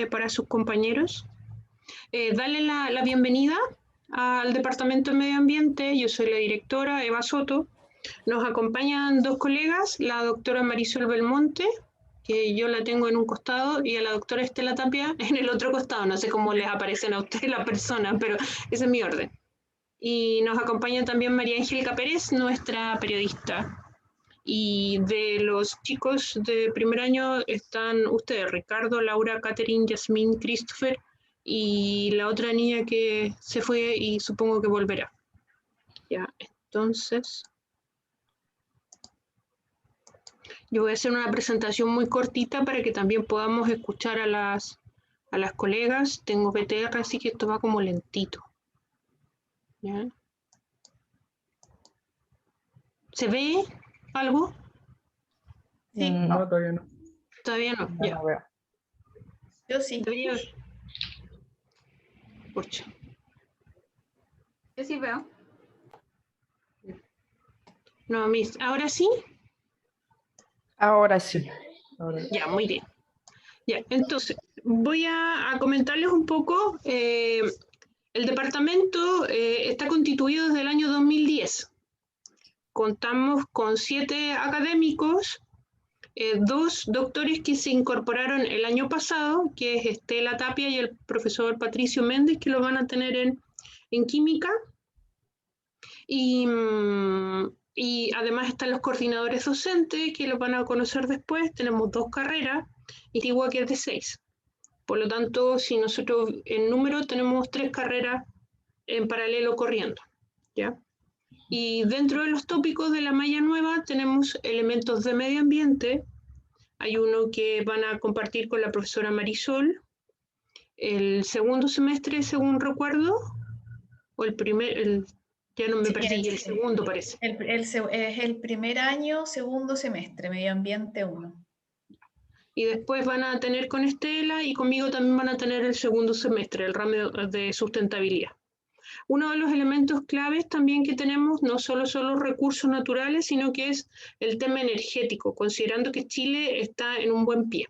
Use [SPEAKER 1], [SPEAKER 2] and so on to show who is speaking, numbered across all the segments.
[SPEAKER 1] para sus compañeros. Darle la bienvenida al Departamento de Medio Ambiente. Yo soy la directora Eva Soto. Nos acompañan dos colegas, la doctora Marisol Belmonte, que yo la tengo en un costado, y a la doctora Estela Tapia en el otro costado. No sé cómo les aparecen a ustedes las personas, pero ese es mi orden. Y nos acompaña también María Angélica Pérez, nuestra periodista. Y de los chicos de primer año están ustedes, Ricardo, Laura, Catherine, Yasmín, Christopher y la otra niña que se fue y supongo que volverá. Ya, entonces yo voy a hacer una presentación muy cortita para que también podamos escuchar a las colegas. Tengo PTR, así que esto va como lentito. ¿Ya? ¿Se ve algo?
[SPEAKER 2] Sí. No, todavía no.
[SPEAKER 1] Todavía no.
[SPEAKER 2] No,
[SPEAKER 1] Ya.
[SPEAKER 2] no veo.
[SPEAKER 3] Yo sí.
[SPEAKER 1] Debería... Pucha.
[SPEAKER 3] Yo sí veo.
[SPEAKER 1] No, ¿ahora sí?
[SPEAKER 2] Ahora sí. Ahora.
[SPEAKER 1] Ya, muy bien. Ya, entonces, voy a comentarles un poco. El departamento está constituido desde el año 2010. Contamos con 7 académicos, 2 doctores que se incorporaron el año pasado, que es Estela Tapia y el profesor Patricio Méndez, que lo van a tener en química. Y además están los coordinadores docentes, que los van a conocer después. Tenemos 2 carreras, y Tigua que es de 6. Por lo tanto, si nosotros en número tenemos 3 carreras en paralelo corriendo, ¿ya? Y dentro de los tópicos de la malla nueva tenemos elementos de medio ambiente. Hay uno que van a compartir con la profesora Marisol. El segundo semestre, según recuerdo, o el primer, ya no me perdí, el segundo parece.
[SPEAKER 3] Es el primer año, segundo semestre, Medio Ambiente 1.
[SPEAKER 1] Y después van a tener con Estela y conmigo también van a tener el segundo semestre, el ramo de sustentabilidad. Uno de los elementos claves también que tenemos no solo son los recursos naturales, sino que es el tema energético, considerando que Chile está en un buen pie.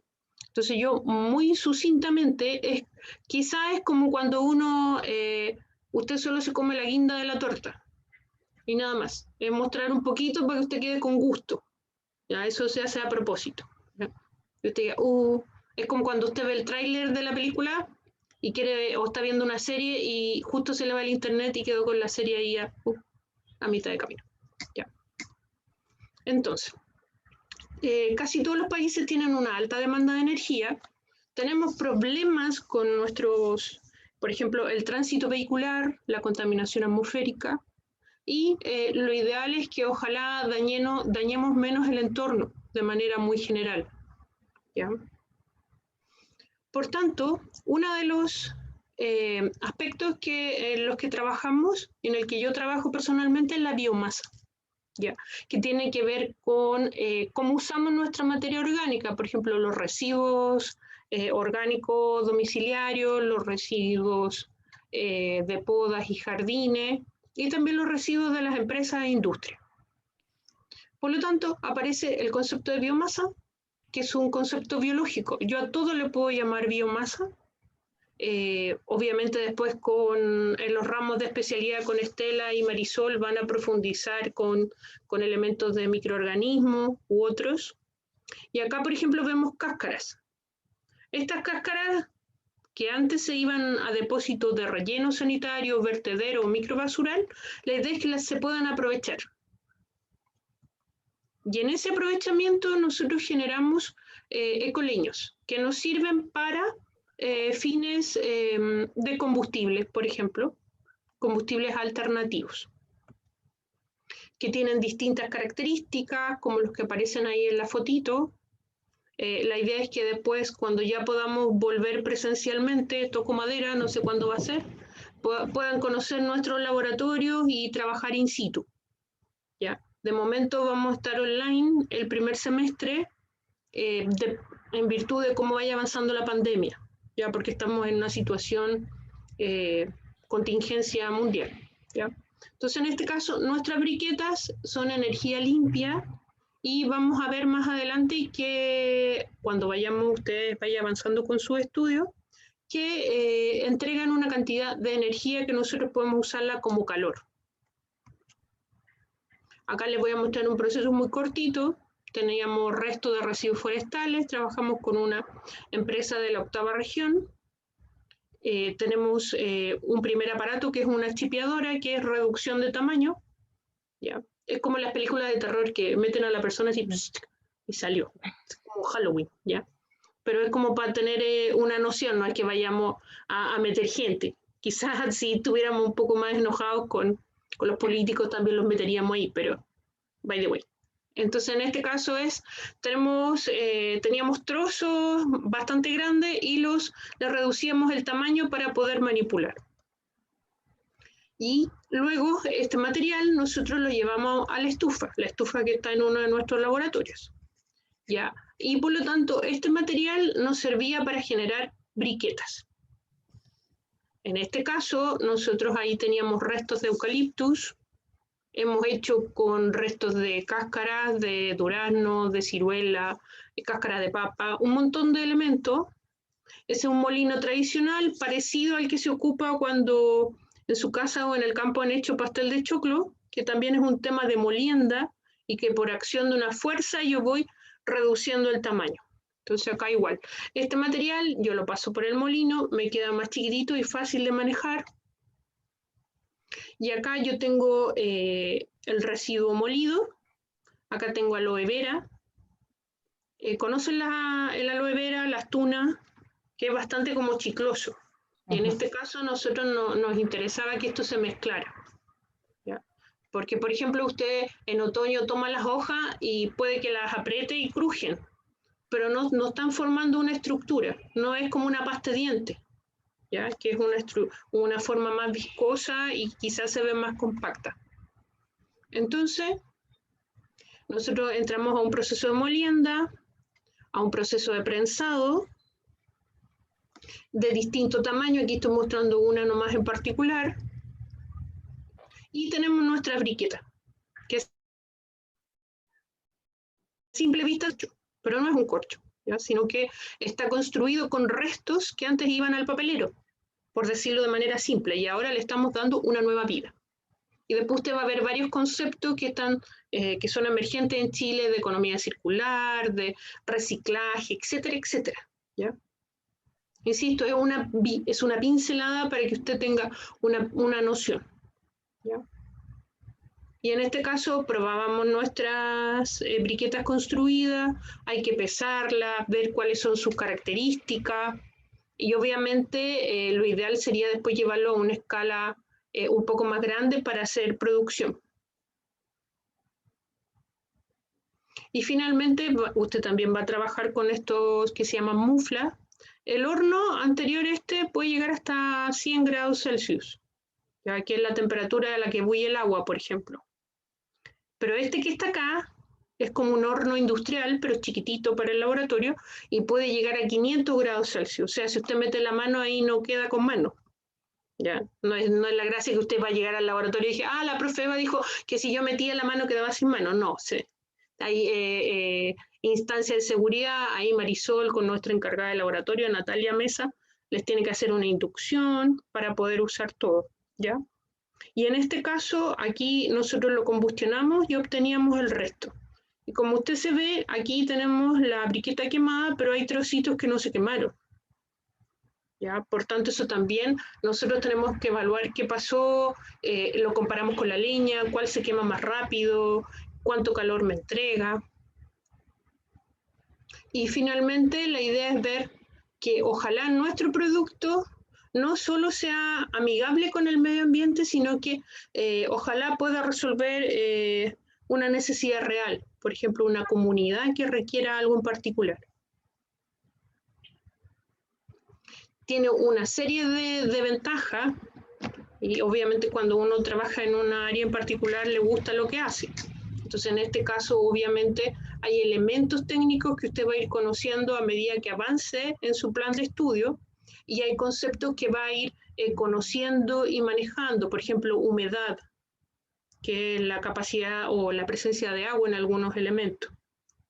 [SPEAKER 1] Entonces yo muy sucintamente, quizá es como cuando uno, usted solo se come la guinda de la torta y nada más. Es mostrar un poquito para que usted quede con gusto. ¿Ya? Eso se hace a propósito. ¿Ya? Usted diga, es como cuando usted ve el tráiler de la película y quiere, o está viendo una serie y justo se le va el internet y quedó con la serie ahí a mitad de camino. ¿Ya? Entonces, casi todos los países tienen una alta demanda de energía. Tenemos problemas con nuestros, por ejemplo, el tránsito vehicular, la contaminación atmosférica, y lo ideal es que ojalá dañemos menos el entorno de manera muy general. ¿Ya? Por tanto, uno de los aspectos en los que trabajamos, en el que yo trabajo personalmente, es la biomasa, ¿ya? Que tiene que ver con cómo usamos nuestra materia orgánica, por ejemplo, los residuos orgánicos domiciliarios, los residuos de podas y jardines, y también los residuos de las empresas e industrias. Por lo tanto, aparece el concepto de biomasa, que es un concepto biológico. Yo a todo le puedo llamar biomasa. Obviamente después en los ramos de especialidad con Estela y Marisol van a profundizar con elementos de microorganismos u otros. Y acá, por ejemplo, vemos cáscaras. Estas cáscaras que antes se iban a depósitos de relleno sanitario, vertedero o microbasural, la idea es que se puedan aprovechar. Y en ese aprovechamiento nosotros generamos ecoleños que nos sirven para fines de combustibles, por ejemplo, combustibles alternativos, que tienen distintas características, como los que aparecen ahí en la fotito. La idea es que después, cuando ya podamos volver presencialmente, toco madera, no sé cuándo va a ser, puedan conocer nuestros laboratorios y trabajar in situ. ¿Ya? De momento vamos a estar online el primer semestre en virtud de cómo vaya avanzando la pandemia, ya porque estamos en una situación contingencia mundial. ¿Ya? Entonces, en este caso, nuestras briquetas son energía limpia y vamos a ver más adelante que cuando ustedes vayan avanzando con su estudio, que entregan una cantidad de energía que nosotros podemos usarla como calor. Acá les voy a mostrar un proceso muy cortito. Teníamos restos de residuos forestales, trabajamos con una empresa de la 8ª región. Tenemos un primer aparato que es una chipeadora, que es reducción de tamaño. ¿Ya? Es como las películas de terror que meten a la persona así y salió. Es como Halloween, ¿ya? Pero es como para tener una noción, no es que vayamos a meter gente. Quizás si estuviéramos un poco más enojados con los políticos también los meteríamos ahí, pero by the way. Entonces en este caso teníamos trozos bastante grandes y les reducíamos el tamaño para poder manipular. Y luego este material nosotros lo llevamos a la estufa que está en uno de nuestros laboratorios. ¿Ya? Y por lo tanto este material nos servía para generar briquetas. En este caso nosotros ahí teníamos restos de eucaliptus, hemos hecho con restos de cáscaras, de durazno, de ciruela, cáscara de papa, un montón de elementos. Ese es un molino tradicional parecido al que se ocupa cuando en su casa o en el campo han hecho pastel de choclo, que también es un tema de molienda y que por acción de una fuerza yo voy reduciendo el tamaño. Entonces acá igual. Este material yo lo paso por el molino, me queda más chiquitito y fácil de manejar. Y acá yo tengo el residuo molido. Acá tengo aloe vera. ¿Conocen el aloe vera, las tunas? Que es bastante como chicloso. Y en este caso a nosotros nos interesaba que esto se mezclara. ¿Ya? Porque, por ejemplo, usted en otoño toma las hojas y puede que las apriete y crujen, pero no están formando una estructura, no es como una pasta de dientes, ¿ya? Que es una forma más viscosa y quizás se ve más compacta. Entonces, nosotros entramos a un proceso de molienda, a un proceso de prensado, de distinto tamaño, aquí estoy mostrando una nomás en particular, y tenemos nuestra briqueta, que es a simple vista, pero no es un corcho, ¿ya? Sino que está construido con restos que antes iban al papelero, por decirlo de manera simple, y ahora le estamos dando una nueva vida. Y después usted va a ver varios conceptos que son emergentes en Chile, de economía circular, de reciclaje, etcétera, etcétera, ¿ya? Insisto, es una pincelada para que usted tenga una noción, ¿ya? Y en este caso probábamos nuestras briquetas construidas, hay que pesarlas, ver cuáles son sus características, y obviamente lo ideal sería después llevarlo a una escala un poco más grande para hacer producción. Y finalmente usted también va a trabajar con estos que se llaman muflas. El horno anterior puede llegar hasta 100 grados Celsius, ya que es la temperatura a la que bulle el agua, por ejemplo. Pero este que está acá es como un horno industrial, pero chiquitito para el laboratorio, y puede llegar a 500 grados Celsius. O sea, si usted mete la mano ahí no queda con mano. ¿Ya? No es la gracia que usted va a llegar al laboratorio y dije, la profe Eva dijo que si yo metía la mano quedaba sin mano. No, hay instancias de seguridad, ahí Marisol con nuestra encargada de laboratorio, Natalia Mesa, les tiene que hacer una inducción para poder usar todo, ¿ya? Y en este caso, aquí nosotros lo combustionamos y obteníamos el resto. Y como usted se ve, aquí tenemos la briqueta quemada, pero hay trocitos que no se quemaron. ¿Ya? Por tanto, eso también nosotros tenemos que evaluar qué pasó, lo comparamos con la leña, cuál se quema más rápido, cuánto calor me entrega. Y finalmente la idea es ver que ojalá nuestro producto no solo sea amigable con el medio ambiente, sino que ojalá pueda resolver una necesidad real, por ejemplo, una comunidad que requiera algo en particular. Tiene una serie de ventajas y obviamente cuando uno trabaja en un área en particular le gusta lo que hace. Entonces en este caso obviamente hay elementos técnicos que usted va a ir conociendo a medida que avance en su plan de estudio y hay conceptos que va a ir conociendo y manejando, por ejemplo, humedad. que es la capacidad o la presencia de agua en algunos elementos.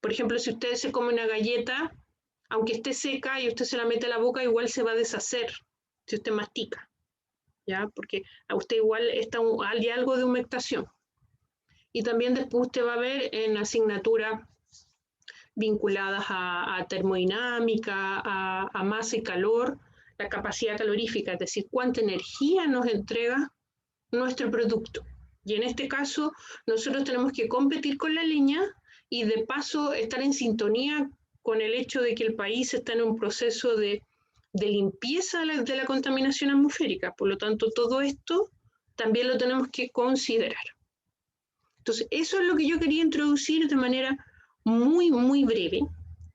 [SPEAKER 1] Por ejemplo, si usted se come una galleta, aunque esté seca y usted se la mete a la boca, igual se va a deshacer si usted mastica, ¿ya? Porque a usted igual hay algo de humectación. Y también después usted va a ver en asignaturas vinculadas a termodinámica, a masa y calor, la capacidad calorífica, es decir, cuánta energía nos entrega nuestro producto. Y en este caso, nosotros tenemos que competir con la leña y de paso estar en sintonía con el hecho de que el país está en un proceso de limpieza de la contaminación atmosférica. Por lo tanto, todo esto también lo tenemos que considerar. Entonces, eso es lo que yo quería introducir de manera muy, muy breve,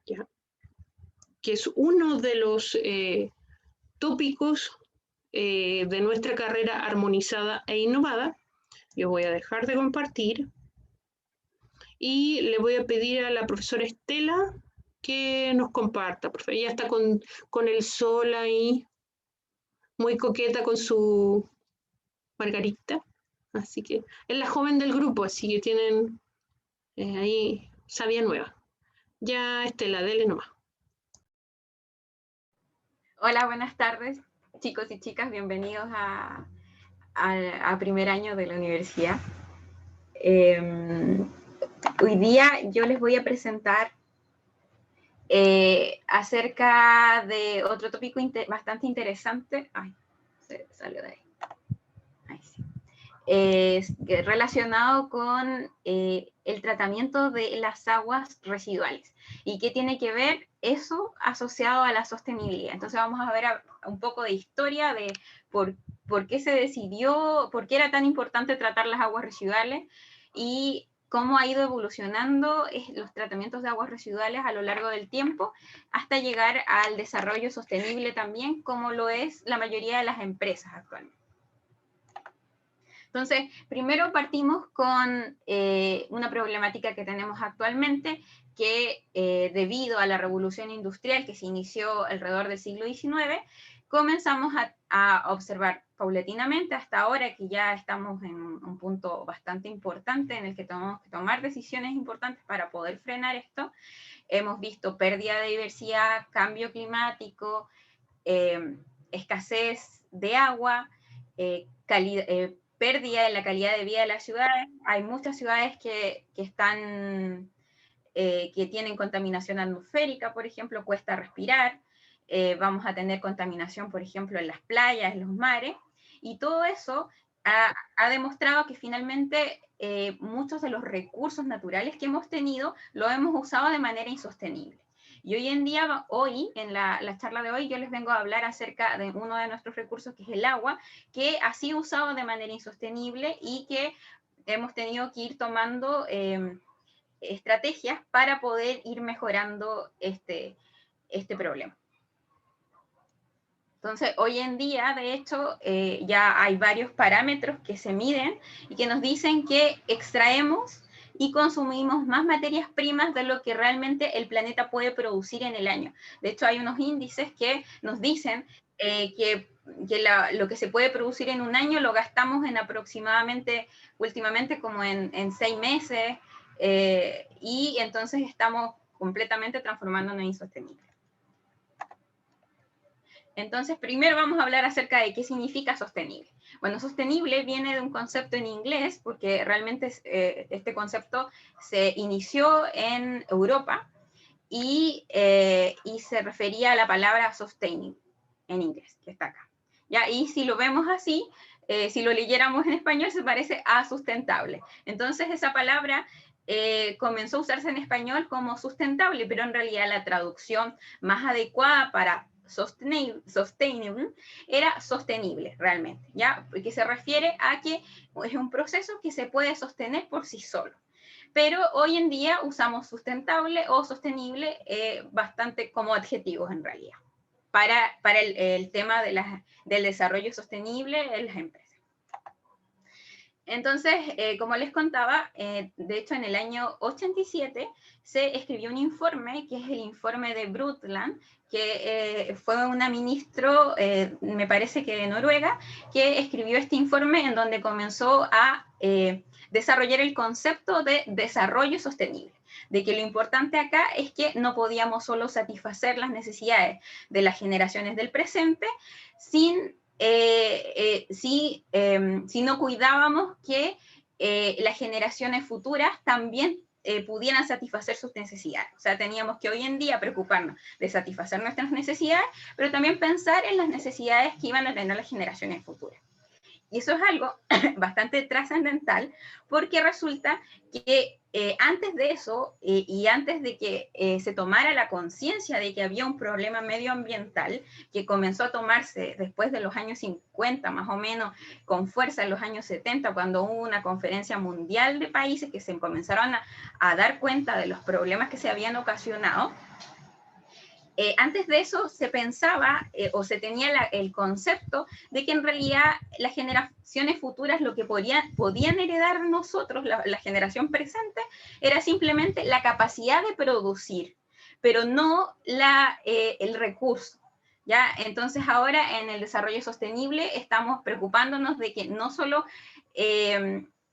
[SPEAKER 1] ¿ya? Que es uno de los tópicos de nuestra carrera armonizada e innovada. Yo voy a dejar de compartir y le voy a pedir a la profesora Estela que nos comparta. Por favor, ella está con el sol ahí, muy coqueta con su margarita. Así que es la joven del grupo, así que tienen ahí sabia nueva. Ya, Estela, dele nomás.
[SPEAKER 4] Hola, buenas tardes, chicos y chicas, bienvenidos a primer año de la universidad. Hoy día yo les voy a presentar acerca de otro tópico bastante interesante. Ay, se salió de ahí. Ahí sí. Relacionado con el tratamiento de las aguas residuales. ¿Y qué tiene que ver eso asociado a la sostenibilidad? Entonces vamos a ver un poco de historia de por qué se decidió, por qué era tan importante tratar las aguas residuales y cómo ha ido evolucionando los tratamientos de aguas residuales a lo largo del tiempo hasta llegar al desarrollo sostenible también, como lo es la mayoría de las empresas actualmente. Entonces, primero partimos con una problemática que tenemos actualmente, que debido a la revolución industrial que se inició alrededor del siglo XIX, comenzamos a observar paulatinamente hasta ahora que ya estamos en un punto bastante importante en el que tenemos que tomar decisiones importantes para poder frenar esto. Hemos visto pérdida de diversidad, cambio climático, escasez de agua, pérdida en la calidad de vida de las ciudades. Hay muchas ciudades que tienen contaminación atmosférica, por ejemplo, cuesta respirar. Vamos a tener contaminación, por ejemplo, en las playas, en los mares, y todo eso ha demostrado que finalmente muchos de los recursos naturales que hemos tenido lo hemos usado de manera insostenible. Y hoy en día, en la charla de hoy, yo les vengo a hablar acerca de uno de nuestros recursos, que es el agua, que ha sido usado de manera insostenible y que hemos tenido que ir tomando estrategias para poder ir mejorando este problema. Entonces, hoy en día, de hecho, ya hay varios parámetros que se miden y que nos dicen que extraemos y consumimos más materias primas de lo que realmente el planeta puede producir en el año. De hecho, hay unos índices que nos dicen que lo que se puede producir en un año lo gastamos en aproximadamente, últimamente, como en 6 meses, y entonces estamos completamente transformándonos en insostenibles. Entonces, primero vamos a hablar acerca de qué significa sostenible. Bueno, sostenible viene de un concepto en inglés, porque realmente este concepto se inició en Europa y se refería a la palabra sustaining en inglés, que está acá. ¿Ya? Y si lo vemos así, si lo leyéramos en español, se parece a sustentable. Entonces, esa palabra comenzó a usarse en español como sustentable, pero en realidad la traducción más adecuada para sustainable era sostenible realmente, ¿ya? Porque se refiere a que es un proceso que se puede sostener por sí solo. Pero hoy en día usamos sustentable o sostenible bastante como adjetivos en realidad, para el tema del desarrollo sostenible en las empresas. Entonces, como les contaba, de hecho en el año 87 se escribió un informe, que es el informe de Brundtland, que fue una ministro, me parece que de Noruega, que escribió este informe en donde comenzó a desarrollar el concepto de desarrollo sostenible, de que lo importante acá es que no podíamos solo satisfacer las necesidades de las generaciones del presente si no cuidábamos que las generaciones futuras también pudieran satisfacer sus necesidades. O sea, teníamos que hoy en día preocuparnos de satisfacer nuestras necesidades, pero también pensar en las necesidades que iban a tener las generaciones futuras. Y eso es algo bastante trascendental, porque resulta que antes de eso y antes de que se tomara la conciencia de que había un problema medioambiental que comenzó a tomarse después de los años 50, más o menos, con fuerza en los años 70, cuando hubo una conferencia mundial de países que se comenzaron a dar cuenta de los problemas que se habían ocasionado. Antes de eso se pensaba o se tenía el concepto de que en realidad las generaciones futuras lo que podían heredar nosotros, la generación presente, era simplemente la capacidad de producir, pero no el recurso. ¿Ya? Entonces ahora en el desarrollo sostenible estamos preocupándonos de que no solo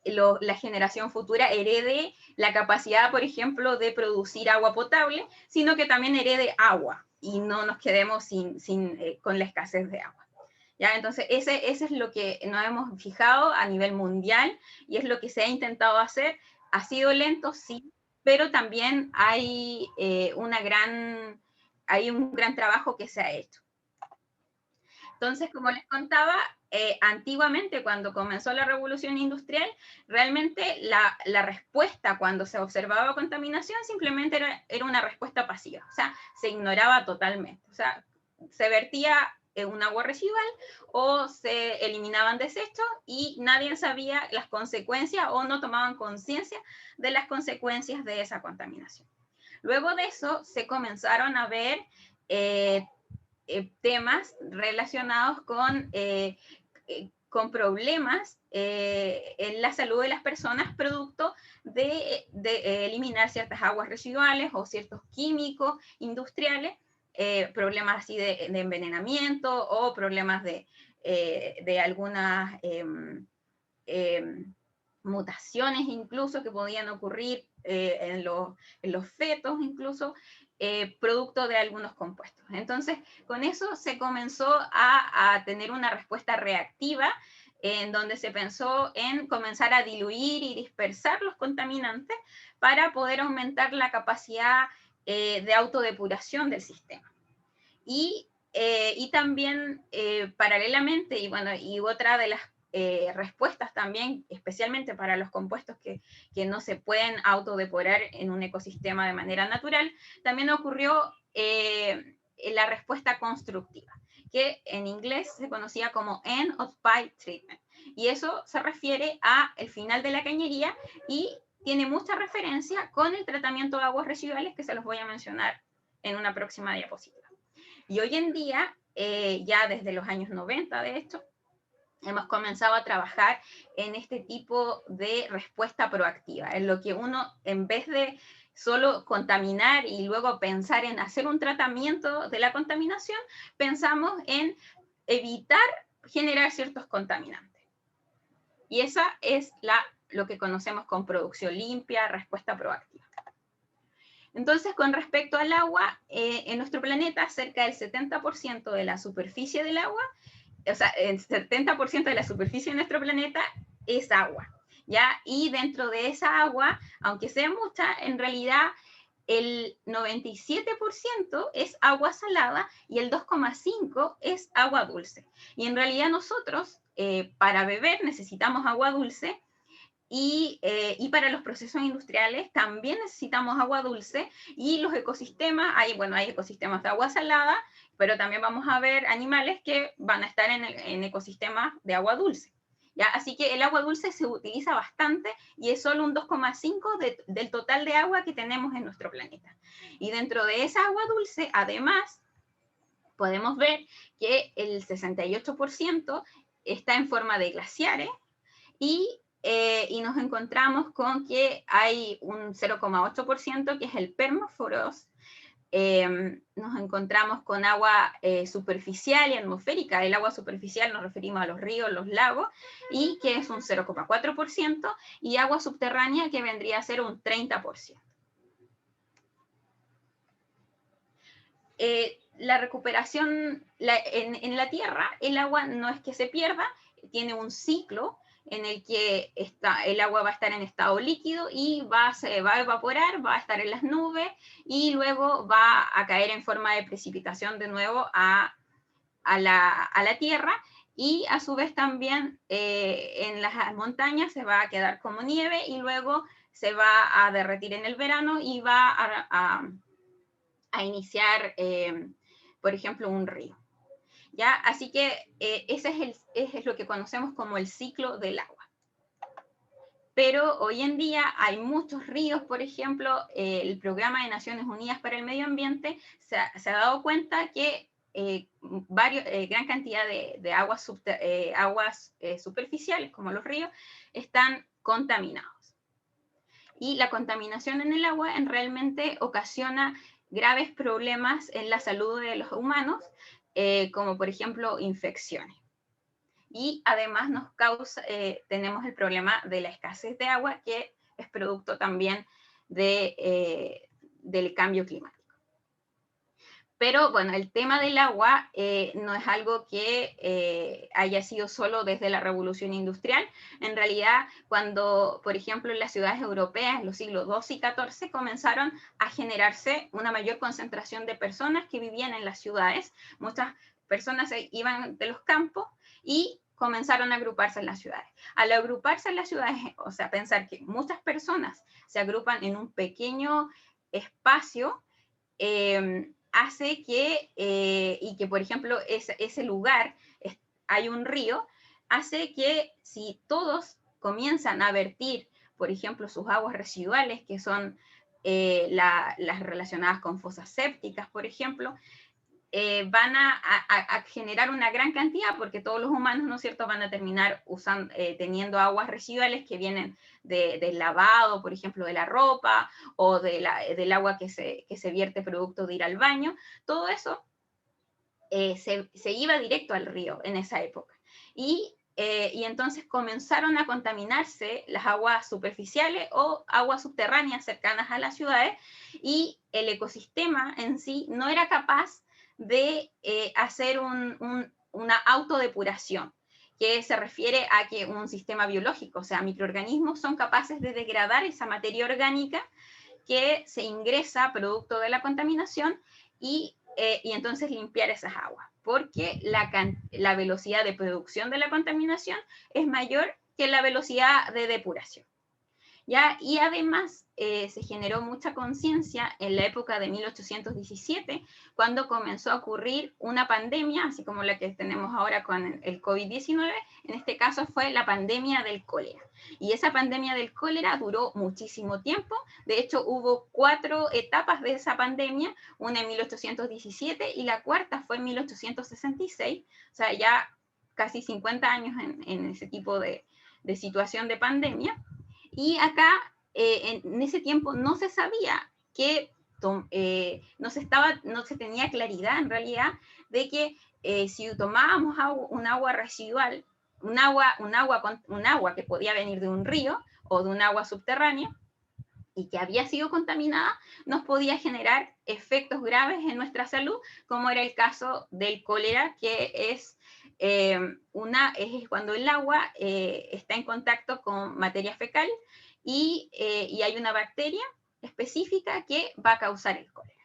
[SPEAKER 4] la generación futura herede la capacidad, por ejemplo, de producir agua potable, sino que también herede agua y no nos quedemos con la escasez de agua. ¿Ya? Entonces, ese es lo que nos hemos fijado a nivel mundial y es lo que se ha intentado hacer. Ha sido lento, sí, pero también hay un gran trabajo que se ha hecho. Entonces, como les contaba, antiguamente cuando comenzó la revolución industrial, realmente la respuesta cuando se observaba contaminación simplemente era una respuesta pasiva, o sea, se ignoraba totalmente. O sea, se vertía un agua residual o se eliminaban desechos y nadie sabía las consecuencias o no tomaban conciencia de las consecuencias de esa contaminación. Luego de eso se comenzaron a ver temas relacionados con problemas en la salud de las personas producto de eliminar ciertas aguas residuales o ciertos químicos industriales, problemas así de envenenamiento o problemas de algunas mutaciones incluso que podían ocurrir en los fetos incluso, producto de algunos compuestos. Entonces, con eso se comenzó a tener una respuesta reactiva en donde se pensó en comenzar a diluir y dispersar los contaminantes para poder aumentar la capacidad de autodepuración del sistema. Y también, paralelamente, y otra de las respuestas también, especialmente para los compuestos que no se pueden autodeporar en un ecosistema de manera natural, también ocurrió la respuesta constructiva, que en inglés se conocía como end of pipe treatment. Y eso se refiere al final de la cañería y tiene mucha referencia con el tratamiento de aguas residuales, que se los voy a mencionar en una próxima diapositiva. Y hoy en día, ya desde los años 90, de hecho, hemos comenzado a trabajar en este tipo de respuesta proactiva, en lo que uno, en vez de solo contaminar y luego pensar en hacer un tratamiento de la contaminación, pensamos en evitar generar ciertos contaminantes. Y esa es lo que conocemos con producción limpia, respuesta proactiva. Entonces, con respecto al agua, en nuestro planeta, cerca del 70% de la superficie del agua, o sea, el 70% de la superficie de nuestro planeta es agua, ¿ya? Y dentro de esa agua, aunque sea mucha, en realidad el 97% es agua salada y el 2,5% es agua dulce. Y en realidad nosotros, para beber, necesitamos agua dulce. Y para los procesos industriales también necesitamos agua dulce y los ecosistemas, hay ecosistemas de agua salada, pero también vamos a ver animales que van a estar en ecosistemas de agua dulce. ¿Ya? Así que el agua dulce se utiliza bastante y es solo un 2,5% del total de agua que tenemos en nuestro planeta. Y dentro de esa agua dulce, además, podemos ver que el 68% está en forma de glaciares y y nos encontramos con que hay un 0,8% que es el permafrost. Nos encontramos con agua superficial y atmosférica. El agua superficial nos referimos a los ríos, los lagos, y que es un 0,4%, y agua subterránea que vendría a ser un 30%. La recuperación en la Tierra, el agua no es que se pierda, tiene un ciclo en el que el agua va a estar en estado líquido y se va a evaporar, va a estar en las nubes y luego va a caer en forma de precipitación de nuevo a la Tierra, y a su vez también en las montañas se va a quedar como nieve y luego se va a derretir en el verano y va a iniciar, por ejemplo, un río. ¿Ya? Así que ese es lo que conocemos como el ciclo del agua. Pero hoy en día hay muchos ríos, por ejemplo, el Programa de Naciones Unidas para el Medio Ambiente se ha dado cuenta que gran cantidad de aguas superficiales, como los ríos, están contaminados. Y la contaminación en el agua realmente ocasiona graves problemas en la salud de los humanos, como por ejemplo infecciones. Y además tenemos el problema de la escasez de agua, que es producto también del cambio climático. Pero bueno, el tema del agua no es algo que haya sido solo desde la Revolución Industrial. En realidad, cuando, por ejemplo, en las ciudades europeas, en los siglos XII y XIV, comenzaron a generarse una mayor concentración de personas que vivían en las ciudades. Muchas personas iban de los campos y comenzaron a agruparse en las ciudades. Al agruparse en las ciudades, o sea, pensar que muchas personas se agrupan en un pequeño espacio, hace que, y que por ejemplo ese lugar, hay un río, hace que si todos comienzan a vertir, por ejemplo, sus aguas residuales, que son las relacionadas con fosas sépticas, por ejemplo, van a generar una gran cantidad, porque todos los humanos, ¿no es cierto?, van a terminar teniendo aguas residuales que vienen del lavado, por ejemplo, de la ropa, o del agua que se vierte producto de ir al baño. Todo eso se iba directo al río en esa época. Y entonces comenzaron a contaminarse las aguas superficiales o aguas subterráneas cercanas a las ciudades, y el ecosistema en sí no era capaz de hacer una autodepuración, que se refiere a que un sistema biológico, o sea, microorganismos, son capaces de degradar esa materia orgánica que se ingresa producto de la contaminación y entonces limpiar esas aguas, porque la velocidad de producción de la contaminación es mayor que la velocidad de depuración. ¿Ya? Y además se generó mucha conciencia en la época de 1817, cuando comenzó a ocurrir una pandemia, así como la que tenemos ahora con el COVID-19. En este caso fue la pandemia del cólera. Y esa pandemia del cólera duró muchísimo tiempo. De hecho, hubo 4 etapas de esa pandemia, una en 1817 y la cuarta fue en 1866, o sea, ya casi 50 años en ese tipo de situación de pandemia. Y acá, en ese tiempo, no se sabía que, no se tenía claridad en realidad de que si tomábamos un agua residual, un agua que podía venir de un río o de un agua subterránea y que había sido contaminada, nos podía generar efectos graves en nuestra salud, como era el caso del cólera, que es cuando el agua está en contacto con materia fecal y hay una bacteria específica que va a causar el cólera.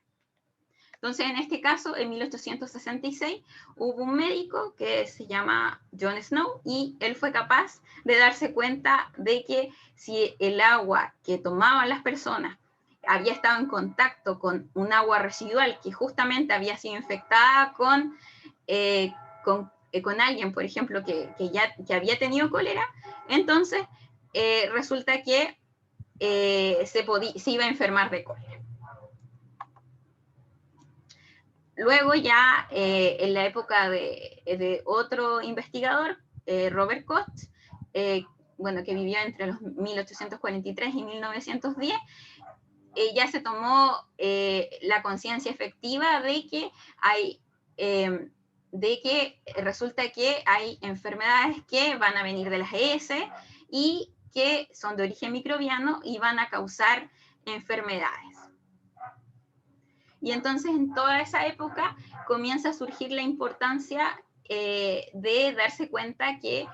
[SPEAKER 4] Entonces, en este caso, en 1866, hubo un médico que se llama John Snow, y él fue capaz de darse cuenta de que si el agua que tomaban las personas había estado en contacto con un agua residual que justamente había sido infectada con alguien, por ejemplo, que había tenido cólera, entonces resulta que se iba a enfermar de cólera. Luego ya en la época de otro investigador, Robert Koch, bueno, que vivió entre los 1843 y 1910, ya se tomó la conciencia efectiva de que resulta que hay enfermedades que van a venir de las ES y que son de origen microbiano y van a causar enfermedades. Y entonces en toda esa época comienza a surgir la importancia de darse cuenta que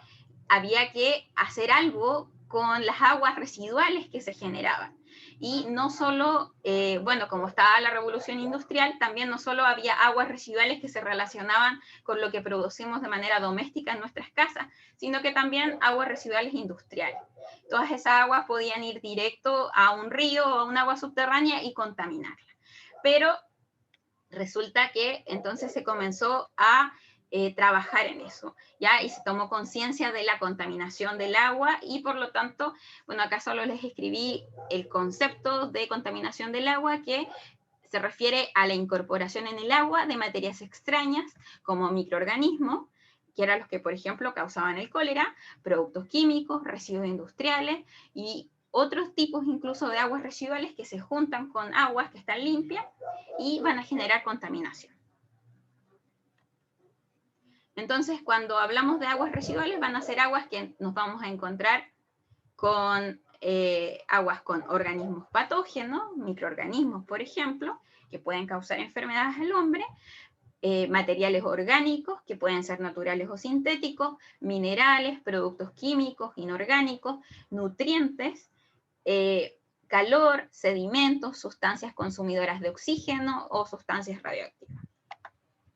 [SPEAKER 4] había que hacer algo con las aguas residuales que se generaban. Y no solo, bueno, como estaba la revolución industrial, también no solo había aguas residuales que se relacionaban con lo que producimos de manera doméstica en nuestras casas, sino que también aguas residuales industriales. Todas esas aguas podían ir directo a un río o a un agua subterránea y contaminarla. Pero resulta que entonces se comenzó a trabajar en eso, ¿ya? Y se tomó conciencia de la contaminación del agua y por lo tanto, bueno, acá solo les escribí el concepto de contaminación del agua que se refiere a la incorporación en el agua de materias extrañas como microorganismos, que eran los que, por ejemplo, causaban el cólera, productos químicos, residuos industriales y otros tipos incluso de aguas residuales que se juntan con aguas que están limpias y van a generar contaminación. Entonces, cuando hablamos de aguas residuales, van a ser aguas que nos vamos a encontrar con aguas con organismos patógenos, microorganismos, por ejemplo, que pueden causar enfermedades al hombre, materiales orgánicos, que pueden ser naturales o sintéticos, minerales, productos químicos, inorgánicos, nutrientes, calor, sedimentos, sustancias consumidoras de oxígeno o sustancias radioactivas.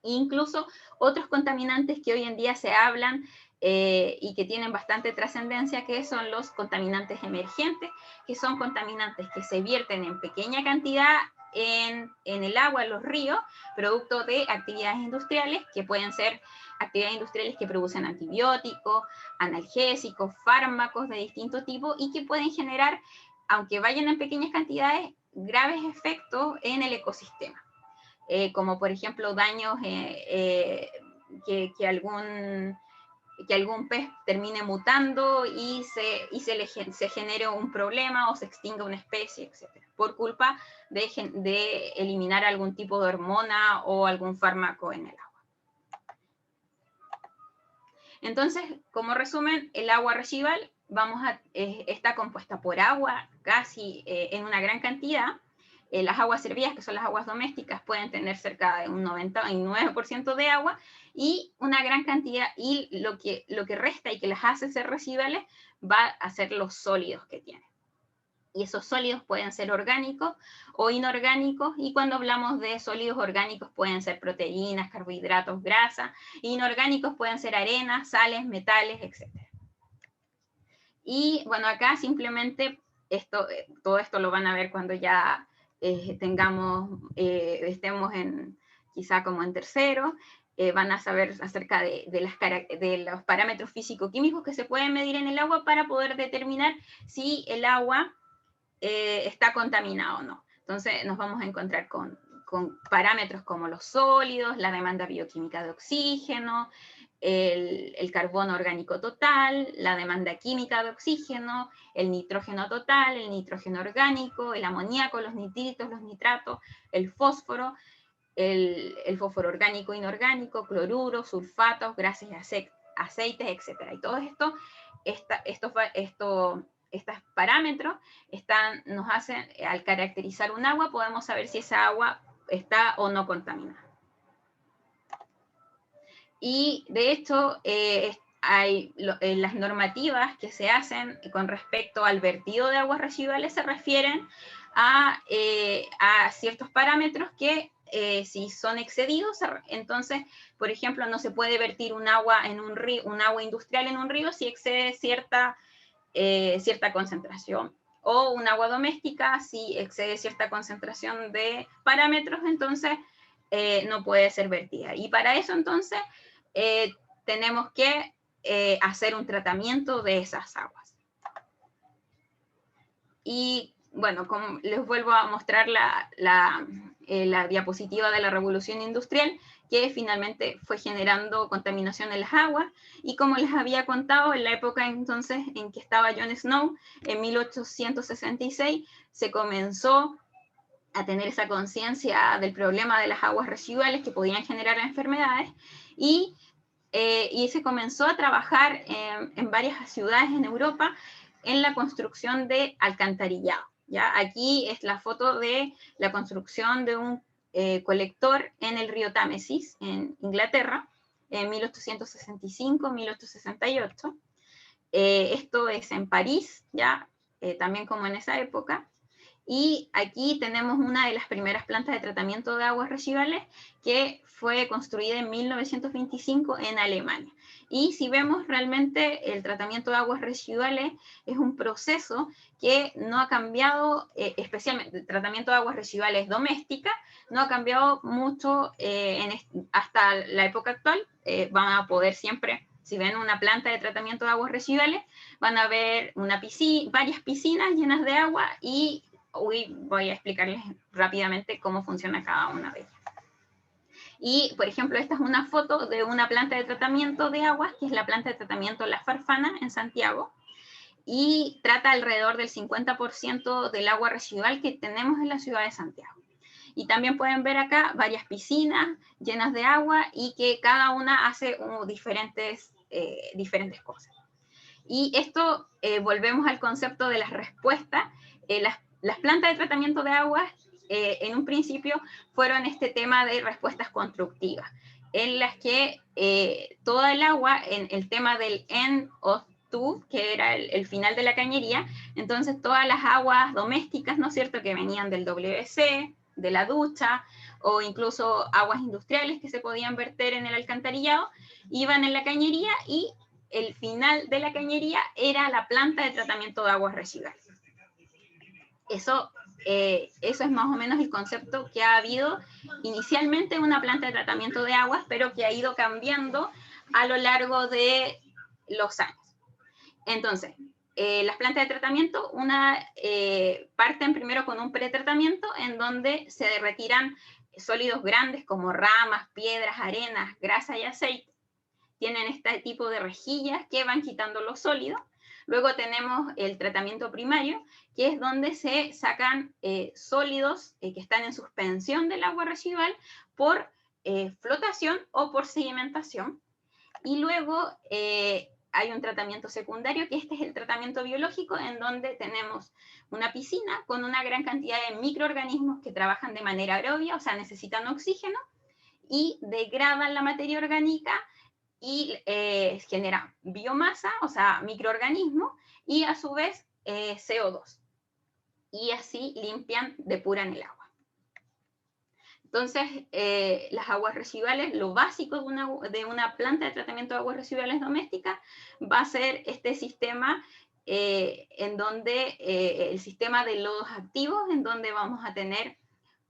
[SPEAKER 4] Incluso otros contaminantes que hoy en día se hablan y que tienen bastante trascendencia, que son los contaminantes emergentes, que son contaminantes que se vierten en pequeña cantidad en el agua, en los ríos, producto de actividades industriales, que pueden ser actividades industriales que producen antibióticos, analgésicos, fármacos de distinto tipo y que pueden generar, aunque vayan en pequeñas cantidades, graves efectos en el ecosistema. Como por ejemplo daños que algún pez termine mutando y se genere un problema o se extinga una especie, etc., por culpa de eliminar algún tipo de hormona o algún fármaco en el agua. Entonces, como resumen, el agua residual está compuesta por agua casi en una gran cantidad. Las aguas servidas, que son las aguas domésticas, pueden tener cerca de un 99% de agua y una gran cantidad, y lo que resta y que las hace ser residuales va a ser los sólidos que tienen. Y esos sólidos pueden ser orgánicos o inorgánicos, y cuando hablamos de sólidos orgánicos pueden ser proteínas, carbohidratos, grasa, inorgánicos pueden ser arenas, sales, metales, etc. Y bueno, acá simplemente todo esto lo van a ver cuando ya estemos quizá como en tercero, van a saber acerca de los parámetros físico-químicos que se pueden medir en el agua para poder determinar si el agua está contaminado o no. Entonces nos vamos a encontrar con parámetros como los sólidos, la demanda bioquímica de oxígeno, el carbono orgánico total, la demanda química de oxígeno, el nitrógeno total, el nitrógeno orgánico, el amoníaco, los nitritos, los nitratos, el fósforo orgánico, inorgánico, cloruro, sulfatos, grasas y aceites, etc. Y todo estos parámetros nos hacen, al caracterizar un agua, podemos saber si esa agua está o no contaminada. Y de hecho, las normativas que se hacen con respecto al vertido de aguas residuales se refieren a ciertos parámetros que si son excedidos, entonces, por ejemplo, no se puede vertir un agua industrial en un río si excede cierta concentración, o un agua doméstica si excede cierta concentración de parámetros, entonces no puede ser vertida. Y para eso entonces tenemos que hacer un tratamiento de esas aguas. Y bueno, como les vuelvo a mostrar la diapositiva de la revolución industrial, que finalmente fue generando contaminación en las aguas. Y como les había contado, en la época entonces en que estaba John Snow, en 1866, se comenzó a tener esa conciencia del problema de las aguas residuales que podían generar enfermedades, y se comenzó a trabajar en varias ciudades en Europa en la construcción de alcantarillado. ¿Ya? Aquí es la foto de la construcción de un colector en el río Támesis, en Inglaterra, en 1865-1868. Esto es en París, ya también como en esa época. Y aquí tenemos una de las primeras plantas de tratamiento de aguas residuales que fue construida en 1925 en Alemania. Y si vemos, realmente el tratamiento de aguas residuales es un proceso que no ha cambiado, especialmente el tratamiento de aguas residuales domésticas, no ha cambiado mucho hasta la época actual. Van a poder siempre, si ven una planta de tratamiento de aguas residuales, van a ver varias piscinas llenas de agua, y hoy voy a explicarles rápidamente cómo funciona cada una de ellas. Y, por ejemplo, esta es una foto de una planta de tratamiento de aguas, que es la planta de tratamiento La Farfana, en Santiago, y trata alrededor del 50% del agua residual que tenemos en la ciudad de Santiago. Y también pueden ver acá varias piscinas llenas de agua, y que cada una hace diferentes cosas. Y esto, volvemos al concepto de las respuestas. Las plantas de tratamiento de aguas, en un principio, fueron este tema de respuestas constructivas, en las que toda el agua, en el tema del end of tube, que era el final de la cañería, entonces todas las aguas domésticas, ¿no es cierto?, que venían del WC, de la ducha, o incluso aguas industriales que se podían verter en el alcantarillado, iban en la cañería, y el final de la cañería era la planta de tratamiento de aguas residuales. Eso es más o menos el concepto que ha habido inicialmente en una planta de tratamiento de aguas, pero que ha ido cambiando a lo largo de los años. Entonces, las plantas de tratamiento parten primero con un pretratamiento, en donde se retiran sólidos grandes como ramas, piedras, arenas, grasa y aceite. Tienen este tipo de rejillas que van quitando los sólidos. Luego tenemos el tratamiento primario, que es donde se sacan sólidos que están en suspensión del agua residual por flotación o por sedimentación. Y luego hay un tratamiento secundario, que este es el tratamiento biológico, en donde tenemos una piscina con una gran cantidad de microorganismos que trabajan de manera aerobia, o sea, necesitan oxígeno, y degradan la materia orgánica y genera biomasa, o sea, microorganismos, y a su vez CO2. Y así limpian, depuran el agua. Entonces, las aguas residuales, lo básico de una planta de tratamiento de aguas residuales domésticas va a ser este sistema, en donde el sistema de lodos activos, en donde vamos a tener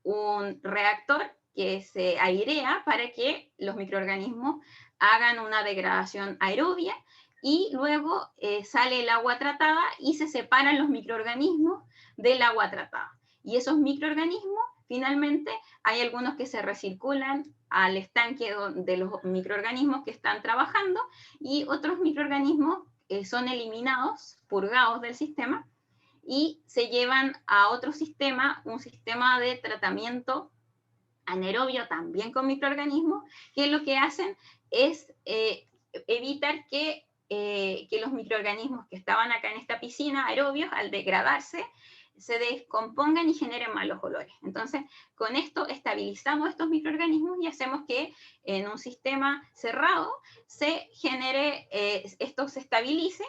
[SPEAKER 4] un reactor que se airea para que los microorganismos hagan una degradación aerobia, y luego sale el agua tratada y se separan los microorganismos del agua tratada. Y esos microorganismos, finalmente, hay algunos que se recirculan al estanque de los microorganismos que están trabajando, y otros microorganismos son eliminados, purgados del sistema, y se llevan a otro sistema, un sistema de tratamiento anaerobio también con microorganismos, que lo que hacen es evitar que los microorganismos que estaban acá en esta piscina aerobios, al degradarse, se descompongan y generen malos olores. Entonces, con esto estabilizamos estos microorganismos y hacemos que en un sistema cerrado se genere, esto se estabilice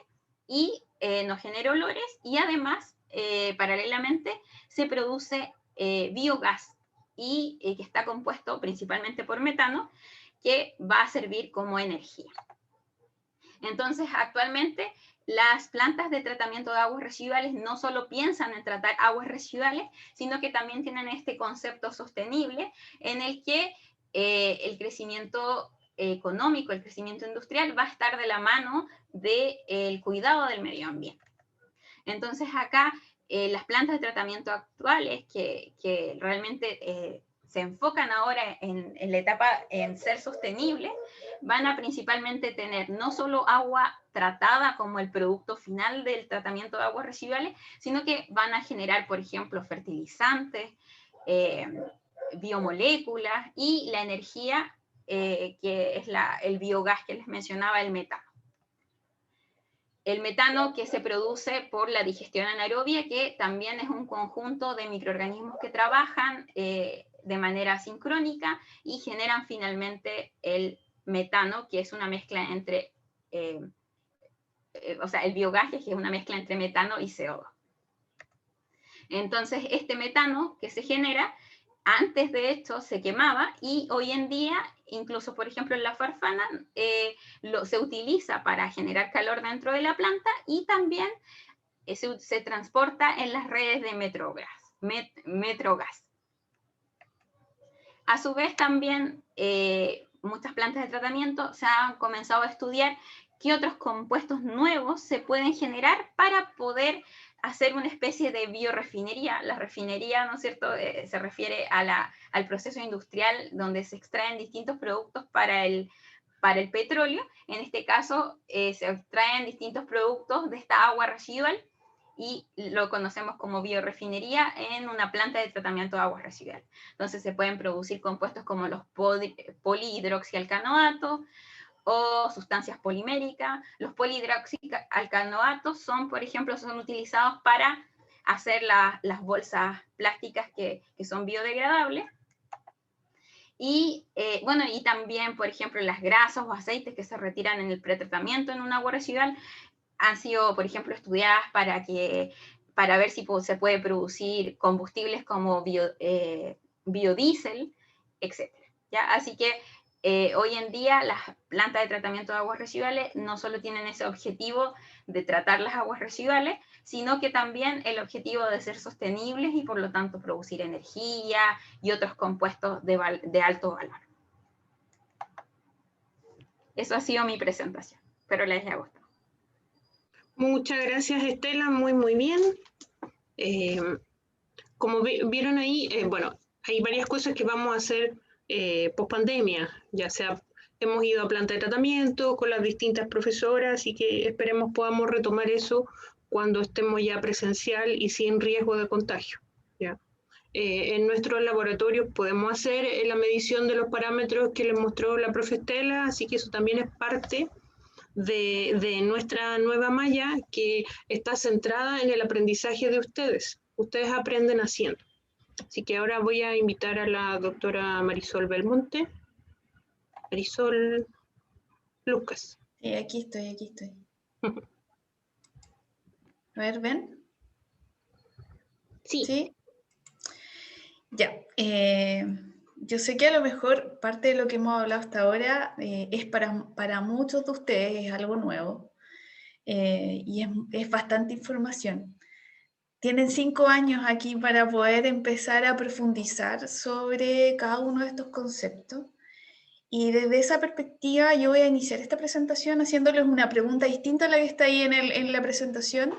[SPEAKER 4] y no genere olores, y además, paralelamente, se produce biogás, y que está compuesto principalmente por metano, que va a servir como energía. Entonces, actualmente, las plantas de tratamiento de aguas residuales no solo piensan en tratar aguas residuales, sino que también tienen este concepto sostenible, en el que el crecimiento económico, el crecimiento industrial va a estar de la mano del cuidado del medio ambiente. Entonces, acá las plantas de tratamiento actuales, que realmente se enfocan ahora en la etapa en ser sostenible, van a principalmente tener no solo agua tratada como el producto final del tratamiento de aguas residuales, sino que van a generar, por ejemplo, fertilizantes, biomoléculas y la energía que es el biogás que les mencionaba, el metano. El metano que se produce por la digestión anaerobia, que también es un conjunto de microorganismos que trabajan de manera sincrónica y generan finalmente el metano, que es una mezcla entre, o sea, el biogás, que es una mezcla entre metano y CO2. Entonces, este metano que se genera, antes de esto se quemaba y hoy en día, incluso por ejemplo en la Farfana, se utiliza para generar calor dentro de la planta y también se transporta en las redes de Metrogas. A su vez también muchas plantas de tratamiento se han comenzado a estudiar qué otros compuestos nuevos se pueden generar para poder hacer una especie de biorefinería. La refinería, ¿no es cierto?, se refiere al proceso industrial donde se extraen distintos productos para el petróleo. En este caso, se extraen distintos productos de esta agua residual y lo conocemos como biorefinería en una planta de tratamiento de aguas residuales. Entonces se pueden producir compuestos como los polihidroxialcanoatos o sustancias poliméricas. Los polihidroxialcanoatos son, por ejemplo, son utilizados para hacer las bolsas plásticas que son biodegradables. Y bueno, y también, por ejemplo, las grasas o aceites que se retiran en el pretratamiento en un agua residual han sido, por ejemplo, estudiadas para ver si se puede producir combustibles como biodiesel, etc. ¿Ya? Así que hoy en día las plantas de tratamiento de aguas residuales no solo tienen ese objetivo de tratar las aguas residuales, sino que también el objetivo de ser sostenibles y por lo tanto producir energía y otros compuestos de alto valor. Eso ha sido mi presentación. Espero les haya gustado.
[SPEAKER 1] Muchas gracias, Estela, muy bien. Como vieron ahí, bueno, hay varias cosas que vamos a hacer post pandemia, ya sea hemos ido a planta de tratamiento con las distintas profesoras, así que esperemos podamos retomar eso cuando estemos ya presencial y sin riesgo de contagio. ¿Ya? En nuestros laboratorios podemos hacer la medición de los parámetros que les mostró la profe Estela, así que eso también es parte de nuestra nueva malla que está centrada en el aprendizaje de ustedes. Ustedes aprenden haciendo. Así que ahora voy a invitar a la doctora Marisol Belmonte. Marisol Lucas.
[SPEAKER 3] Sí, aquí estoy, aquí estoy. A ver, ¿ven?
[SPEAKER 1] Sí.
[SPEAKER 3] ¿Sí? Ya. Yo sé que a lo mejor parte de lo que hemos hablado hasta ahora es para muchos de ustedes es algo nuevo y es bastante información. Tienen 5 años aquí para poder empezar a profundizar sobre cada uno de estos conceptos. Y desde esa perspectiva yo voy a iniciar esta presentación haciéndoles una pregunta distinta a la que está ahí en la presentación.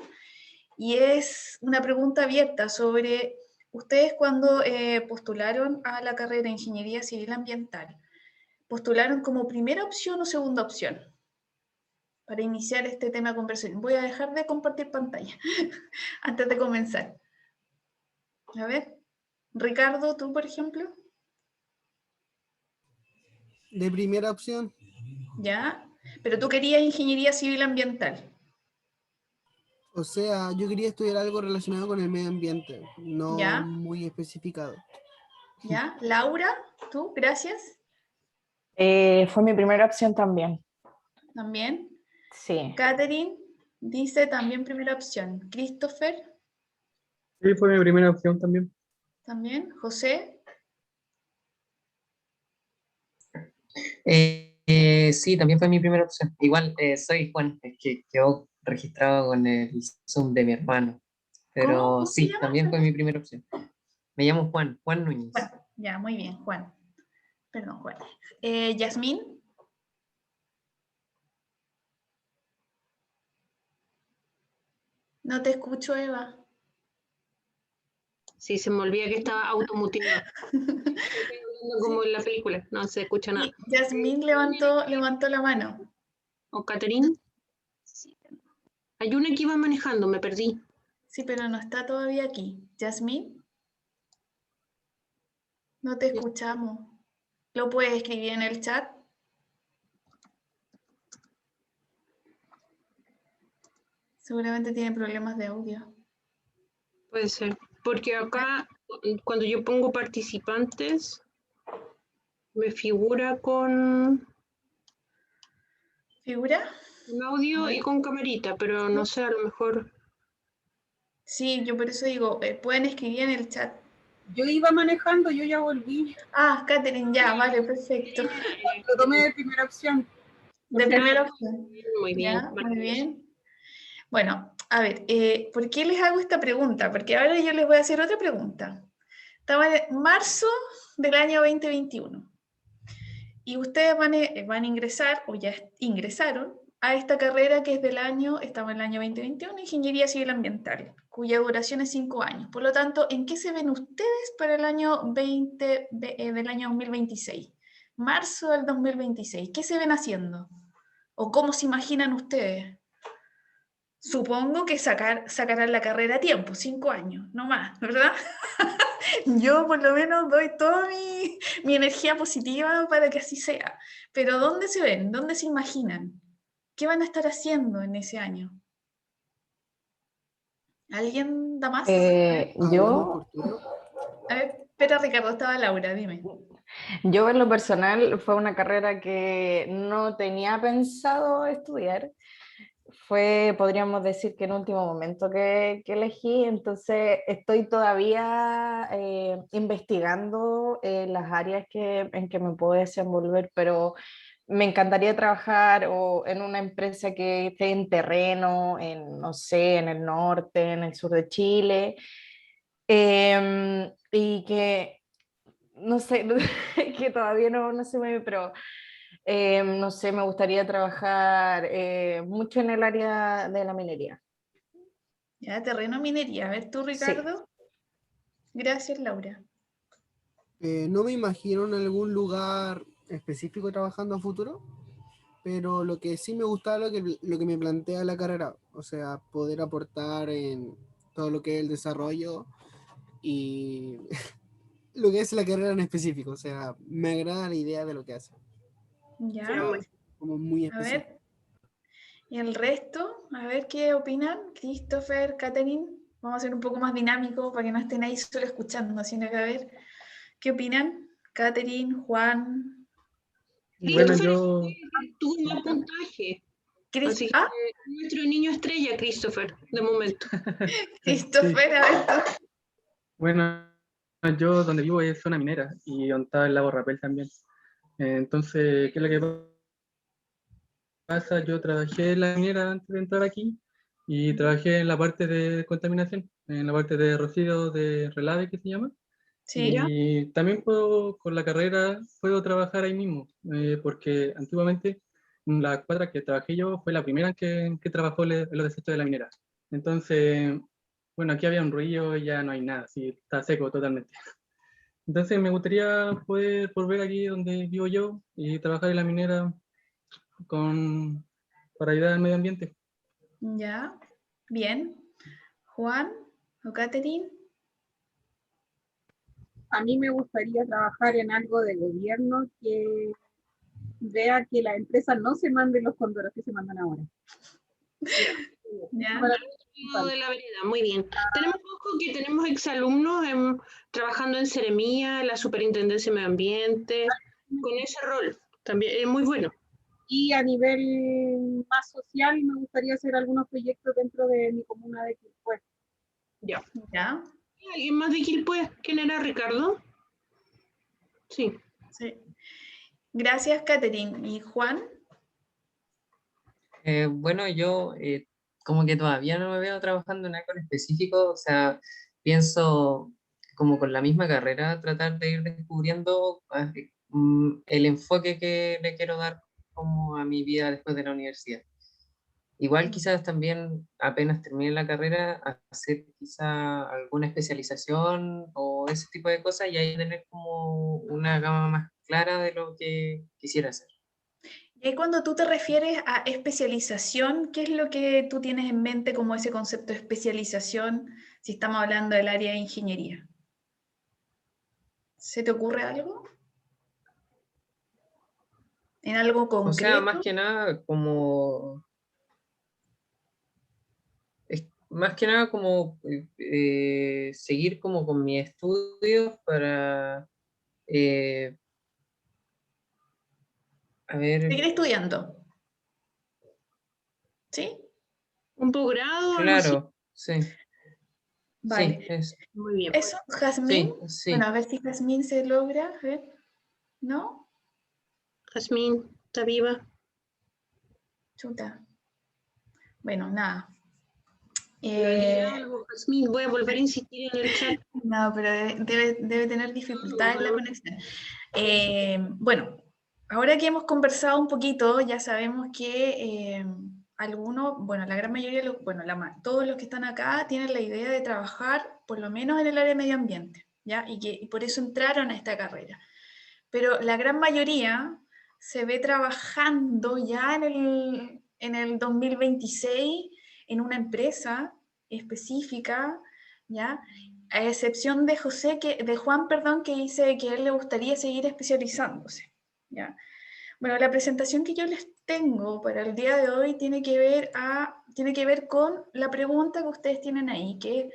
[SPEAKER 3] Y es una pregunta abierta sobre ustedes cuando postularon a la carrera de Ingeniería Civil Ambiental, ¿postularon como primera opción o segunda opción? Para iniciar este tema de conversación. Voy a dejar de compartir pantalla antes de comenzar. A ver, Ricardo, tú por ejemplo.
[SPEAKER 5] De primera opción.
[SPEAKER 3] ¿Ya? Pero tú querías Ingeniería Civil Ambiental.
[SPEAKER 5] O sea, yo quería estudiar algo relacionado con el medio ambiente, no
[SPEAKER 3] ¿Ya?
[SPEAKER 5] muy especificado.
[SPEAKER 3] ¿Ya? Laura, tú, gracias.
[SPEAKER 6] Fue mi primera opción también.
[SPEAKER 3] También.
[SPEAKER 6] Sí.
[SPEAKER 3] Catherine dice también primera opción. Christopher.
[SPEAKER 2] Sí, fue mi primera opción también.
[SPEAKER 3] También. José.
[SPEAKER 7] Sí, también fue mi primera opción. Igual soy Juan, es que quedó registrado con el Zoom de mi hermano. Pero
[SPEAKER 3] ¿Cómo se
[SPEAKER 7] sí,
[SPEAKER 3] llama?
[SPEAKER 7] también fue mi primera opción. Me llamo Juan Núñez.
[SPEAKER 3] Juan. Ya, muy bien, Juan. Perdón, Juan. Yasmín. No te escucho, Eva.
[SPEAKER 1] Sí, se me olvida que estaba automuteado. Como en la película, no se escucha nada.
[SPEAKER 3] Sí, Yasmín levantó la mano.
[SPEAKER 1] ¿O Catherine? Hay una que iba manejando, me perdí.
[SPEAKER 3] Sí, pero no está todavía aquí. Yasmín, no te escuchamos. ¿Lo puedes escribir en el chat? Seguramente tiene problemas de audio.
[SPEAKER 1] Puede ser. Porque acá, cuando yo pongo participantes, me figura con
[SPEAKER 3] ¿Figura?
[SPEAKER 1] audio y con camarita, pero no sé, a lo mejor.
[SPEAKER 3] Sí, yo por eso digo, pueden escribir en el chat.
[SPEAKER 8] Yo iba manejando, yo ya volví.
[SPEAKER 3] Ah, Catherine, ya, vale, perfecto.
[SPEAKER 8] Lo tomé de primera opción.
[SPEAKER 3] De primera opción.
[SPEAKER 1] Muy bien.
[SPEAKER 3] Ya, muy bien. Bueno, a ver, ¿por qué les hago esta pregunta? Porque ahora yo les voy a hacer otra pregunta. Estamos en marzo del año 2021 y ustedes van a ingresar, o ya ingresaron, a esta carrera que es estamos en el año 2021, Ingeniería Civil Ambiental, cuya duración es 5 años. Por lo tanto, ¿en qué se ven ustedes para el año del año 2026? Marzo del 2026, ¿qué se ven haciendo? ¿O cómo se imaginan ustedes? Supongo que sacarán la carrera a tiempo, 5 años, no más, ¿verdad? Yo por lo menos doy toda mi energía positiva para que así sea. Pero ¿dónde se ven? ¿Dónde se imaginan? ¿Qué van a estar haciendo en ese año? ¿Alguien da más?
[SPEAKER 6] Yo,
[SPEAKER 3] A ver, espera Ricardo, estaba Laura, dime.
[SPEAKER 6] yo en lo personal fue una carrera que no tenía pensado estudiar. Fue, podríamos decir que en último momento que elegí, entonces estoy todavía investigando las áreas en que me puedo desenvolver, pero me encantaría trabajar o en una empresa que esté en terreno, en, no sé, en el norte, en el sur de Chile, y que, no sé, que todavía no se me, pero no sé, me gustaría trabajar mucho en el área de la minería.
[SPEAKER 3] Ya, terreno minería. A ver tú,
[SPEAKER 6] Sí.
[SPEAKER 3] Ricardo. Gracias, Laura.
[SPEAKER 5] No me imagino en algún lugar específico trabajando a futuro, pero lo que sí me gusta lo que me plantea la carrera, o sea, poder aportar en todo lo que es el desarrollo y lo que es la carrera en específico, o sea, me agrada la idea de lo que hace.
[SPEAKER 3] Ya.
[SPEAKER 5] Como muy
[SPEAKER 3] A
[SPEAKER 5] específico.
[SPEAKER 3] ver. ¿Y el resto? A ver qué opinan. Christopher, Catherine. Vamos a ser un poco más dinámico para que no estén ahí solo escuchando, sino que a ver qué opinan. Catherine, Juan.
[SPEAKER 2] Bueno,
[SPEAKER 1] Christopher
[SPEAKER 2] yo,
[SPEAKER 1] tuvo más puntaje. Así que
[SPEAKER 3] Ah,
[SPEAKER 1] nuestro niño estrella, Christopher, de momento.
[SPEAKER 3] Christopher, a ver tú.
[SPEAKER 2] bueno, yo donde vivo es zona minera y donde está el lago Rapel también. Entonces, ¿qué es lo que pasa? Yo trabajé en la minera antes de entrar aquí y trabajé en la parte de contaminación, en la parte de residuos de relave que se llama.
[SPEAKER 3] Sí.
[SPEAKER 2] Y también puedo, con la carrera, puedo trabajar ahí mismo, porque antiguamente la cuadra que trabajé yo fue la primera que trabajó en los desechos de la minera. Entonces, bueno, aquí había un río y ya no hay nada, sí, está seco totalmente. Entonces me gustaría poder volver aquí donde vivo yo y trabajar en la minera para ayudar al medio ambiente.
[SPEAKER 3] Ya. Bien. Juan o Catherine.
[SPEAKER 8] A mí me gustaría trabajar en algo de gobierno que vea que las empresas no se manden los cóndoros que se mandan ahora.
[SPEAKER 3] Ya.
[SPEAKER 1] De la vereda, muy bien. Tenemos ojo que tenemos exalumnos trabajando en Seremía, la Superintendencia de Medio Ambiente, con ese rol. También es muy bueno.
[SPEAKER 8] Y a nivel más social, me gustaría hacer algunos proyectos dentro de mi comuna de Quilpué.
[SPEAKER 1] Ya.
[SPEAKER 3] Ya.
[SPEAKER 1] ¿Alguien más de Quilpué? ¿Quién era Ricardo? Sí.
[SPEAKER 3] Sí. Gracias, Catherine. ¿Y Juan?
[SPEAKER 7] Bueno, yo como que todavía no me veo trabajando en algo en específico, o sea, pienso como con la misma carrera tratar de ir descubriendo el enfoque que le quiero dar como a mi vida después de la universidad. Igual quizás también apenas termine la carrera, hacer quizá alguna especialización o ese tipo de cosas y ahí tener como una gama más clara de lo que quisiera hacer.
[SPEAKER 3] Y ahí cuando tú te refieres a especialización, ¿qué es lo que tú tienes en mente como ese concepto de especialización si estamos hablando del área de ingeniería? ¿Se te ocurre algo? ¿En algo
[SPEAKER 7] O sea, más
[SPEAKER 3] concreto?
[SPEAKER 7] que nada como, más que nada como seguir como con mis estudios para, eh, a ver,
[SPEAKER 3] Seguir estudiando, ¿sí?
[SPEAKER 1] ¿Un posgrado o algo así?
[SPEAKER 7] claro, sí, sí,
[SPEAKER 3] Vale.
[SPEAKER 7] es,
[SPEAKER 1] Muy bien.
[SPEAKER 3] ¿Eso, Jazmín?
[SPEAKER 7] sí,
[SPEAKER 3] Bueno,
[SPEAKER 7] sí.
[SPEAKER 3] a ver si Jazmín se logra, a ver. ¿No?
[SPEAKER 1] Jazmín, ¿está viva?
[SPEAKER 3] Chuta. Bueno, nada.
[SPEAKER 1] Pero di algo, Jazmín, voy a volver a insistir en el chat.
[SPEAKER 3] No, pero debe tener dificultades en la conexión. Bueno, ahora que hemos conversado un poquito, ya sabemos que algunos, bueno, la gran mayoría, bueno, todos los que están acá tienen la idea de trabajar por lo menos en el área de medio ambiente, ¿ya? Y por eso entraron a esta carrera. Pero la gran mayoría se ve trabajando ya en el 2026 en una empresa específica, ¿ya? A excepción de Juan, perdón, que dice que a él le gustaría seguir especializándose, ¿ya? Bueno, la presentación que yo les tengo para el día de hoy tiene que ver con la pregunta que ustedes tienen ahí, que es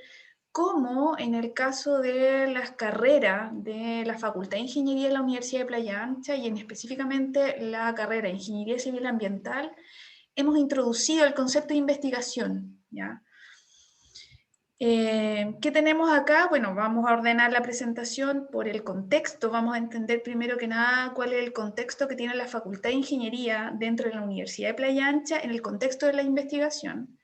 [SPEAKER 3] cómo en el caso de las carreras de la Facultad de Ingeniería de la Universidad de Playa Ancha y en específicamente la carrera de Ingeniería Civil Ambiental, hemos introducido el concepto de investigación, ¿ya? ¿Qué tenemos acá? Bueno, vamos a ordenar la presentación por el contexto. Vamos a entender primero que nada cuál es el contexto que tiene la Facultad de Ingeniería dentro de la Universidad de Playa Ancha en el contexto de la investigación.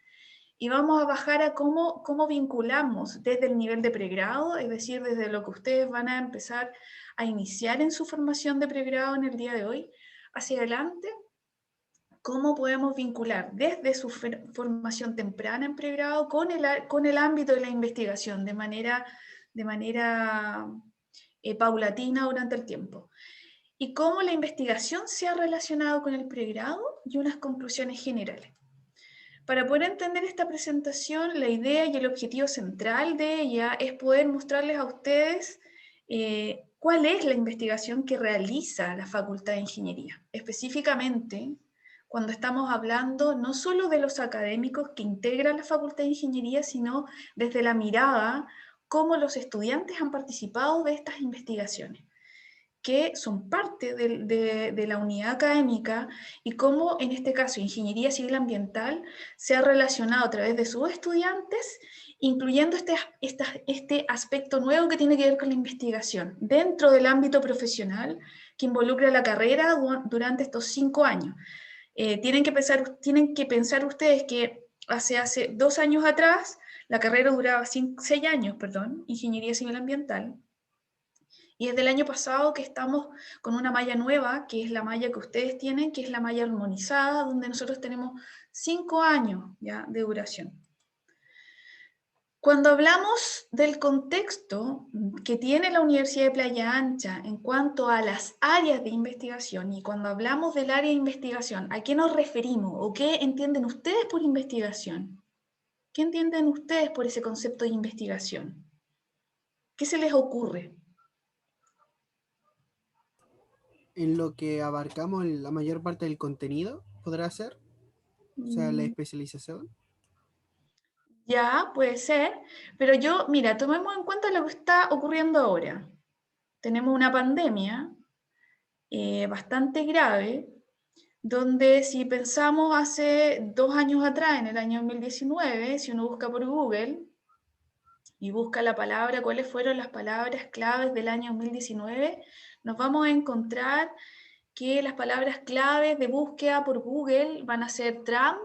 [SPEAKER 3] Y vamos a bajar a cómo vinculamos desde el nivel de pregrado, es decir, desde lo que ustedes van a empezar a iniciar en su formación de pregrado en el día de hoy, hacia adelante, cómo podemos vincular desde su formación temprana en pregrado con el ámbito de la investigación de manera paulatina durante el tiempo. Y cómo la investigación se ha relacionado con el pregrado y unas conclusiones generales. Para poder entender esta presentación, la idea y el objetivo central de ella es poder mostrarles a ustedes cuál es la investigación que realiza la Facultad de Ingeniería. Específicamente, cuando estamos hablando no solo de los académicos que integran la Facultad de Ingeniería, sino desde la mirada cómo los estudiantes han participado de estas investigaciones, que son parte de la unidad académica y cómo, en este caso, Ingeniería Civil Ambiental se ha relacionado a través de sus estudiantes, incluyendo este aspecto nuevo que tiene que ver con la investigación dentro del ámbito profesional que involucra la carrera durante estos 5 años. Tienen que pensar ustedes que hace 2 años atrás la carrera duraba 6 años, perdón, Ingeniería Civil Ambiental. Y desde el año pasado que estamos con una malla nueva, que es la malla que ustedes tienen, que es la malla armonizada, donde nosotros tenemos 5 años ya de duración. Cuando hablamos del contexto que tiene la Universidad de Playa Ancha en cuanto a las áreas de investigación, y cuando hablamos del área de investigación, ¿a qué nos referimos? ¿O qué entienden ustedes por investigación? ¿Qué entienden ustedes por ese concepto de investigación? ¿Qué se les ocurre?
[SPEAKER 5] En lo que abarcamos la mayor parte del contenido, ¿podrá ser? O sea, la especialización.
[SPEAKER 3] Ya, puede ser, pero mira, tomemos en cuenta lo que está ocurriendo ahora. Tenemos una pandemia bastante grave, donde si pensamos hace 2 años atrás, en el año 2019, si uno busca por Google y busca la palabra, cuáles fueron las palabras claves del año 2019, nos vamos a encontrar que las palabras claves de búsqueda por Google van a ser Trump,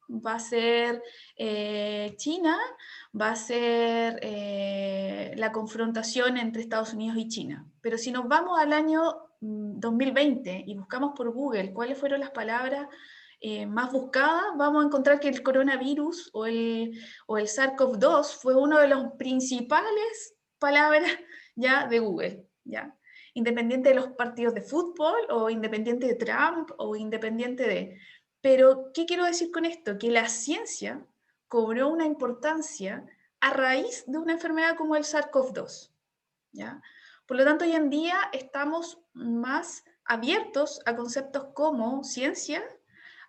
[SPEAKER 3] va a ser China, va a ser la confrontación entre Estados Unidos y China. Pero si nos vamos al año 2020 y buscamos por Google cuáles fueron las palabras más buscada, vamos a encontrar que el coronavirus o el SARS-CoV-2 fue uno de los principales palabras ya de Google, ¿ya? Independiente de los partidos de fútbol, o independiente de Trump, o independiente de... Pero, ¿qué quiero decir con esto? Que la ciencia cobró una importancia a raíz de una enfermedad como el SARS-CoV-2, ¿ya? Por lo tanto, hoy en día estamos más abiertos a conceptos como ciencia,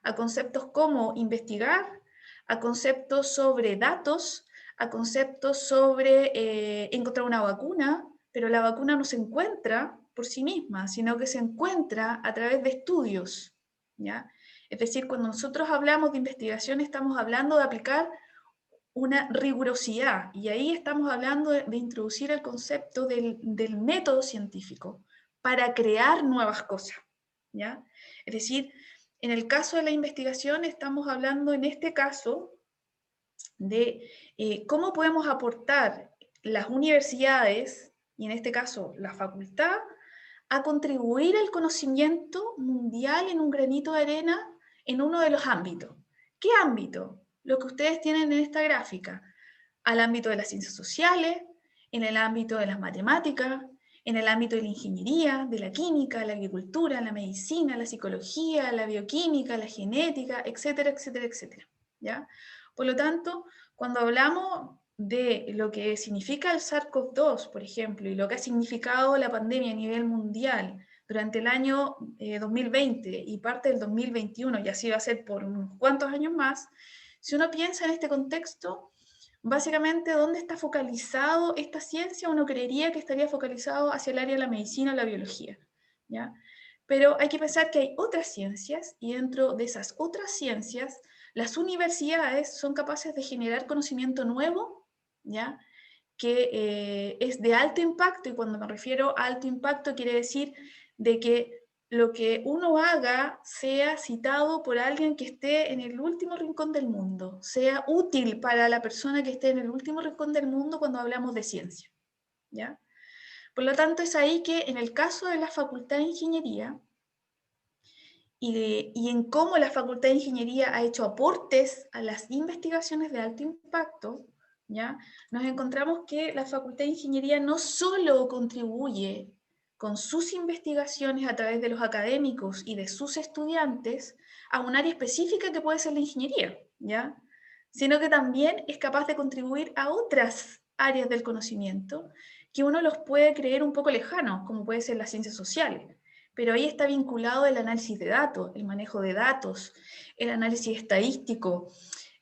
[SPEAKER 3] a conceptos como investigar, a conceptos sobre datos, a conceptos sobre encontrar una vacuna, pero la vacuna no se encuentra por sí misma, sino que se encuentra a través de estudios, ¿ya? Es decir, cuando nosotros hablamos de investigación, estamos hablando de aplicar una rigurosidad, y ahí estamos hablando de introducir el concepto del método científico para crear nuevas cosas, ¿ya? Es decir, en el caso de la investigación estamos hablando en este caso de cómo podemos aportar las universidades, y en este caso la facultad, a contribuir al conocimiento mundial en un granito de arena en uno de los ámbitos. ¿Qué ámbito? Lo que ustedes tienen en esta gráfica. Al ámbito de las ciencias sociales, en el ámbito de las matemáticas, en el ámbito de la ingeniería, de la química, la agricultura, la medicina, la psicología, la bioquímica, la genética, etcétera, etcétera, etcétera, ¿ya? Por lo tanto, cuando hablamos de lo que significa el SARS-CoV-2, por ejemplo, y lo que ha significado la pandemia a nivel mundial durante el año 2020 y parte del 2021, y así va a ser por unos cuantos años más, si uno piensa en este contexto, básicamente, ¿dónde está focalizado esta ciencia? Uno creería que estaría focalizado hacia el área de la medicina o la biología, ¿ya? Pero hay que pensar que hay otras ciencias, y dentro de esas otras ciencias, las universidades son capaces de generar conocimiento nuevo, ¿ya? Que es de alto impacto, y cuando me refiero a alto impacto quiere decir de que lo que uno haga sea citado por alguien que esté en el último rincón del mundo, sea útil para la persona que esté en el último rincón del mundo cuando hablamos de ciencia, ¿ya? Por lo tanto, es ahí que en el caso de la Facultad de Ingeniería, y en cómo la Facultad de Ingeniería ha hecho aportes a las investigaciones de alto impacto, ¿ya? Nos encontramos que la Facultad de Ingeniería no solo contribuye con sus investigaciones a través de los académicos y de sus estudiantes a un área específica que puede ser la ingeniería, ¿ya? Sino que también es capaz de contribuir a otras áreas del conocimiento que uno los puede creer un poco lejanos, como puede ser las ciencias sociales. Pero ahí está vinculado el análisis de datos, el manejo de datos, el análisis estadístico,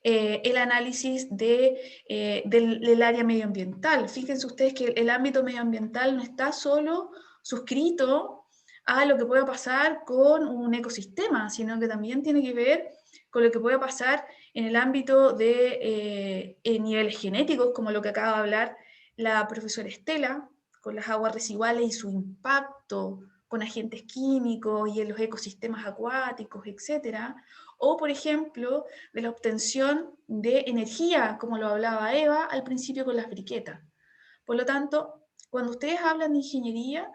[SPEAKER 3] el análisis del área medioambiental. Fíjense ustedes que el ámbito medioambiental no está solo suscrito a lo que pueda pasar con un ecosistema, sino que también tiene que ver con lo que pueda pasar en el ámbito de niveles genéticos, como lo que acaba de hablar la profesora Estela, con las aguas residuales y su impacto con agentes químicos y en los ecosistemas acuáticos, etc. O, por ejemplo, de la obtención de energía, como lo hablaba Eva al principio con las briquetas. Por lo tanto, cuando ustedes hablan de ingeniería,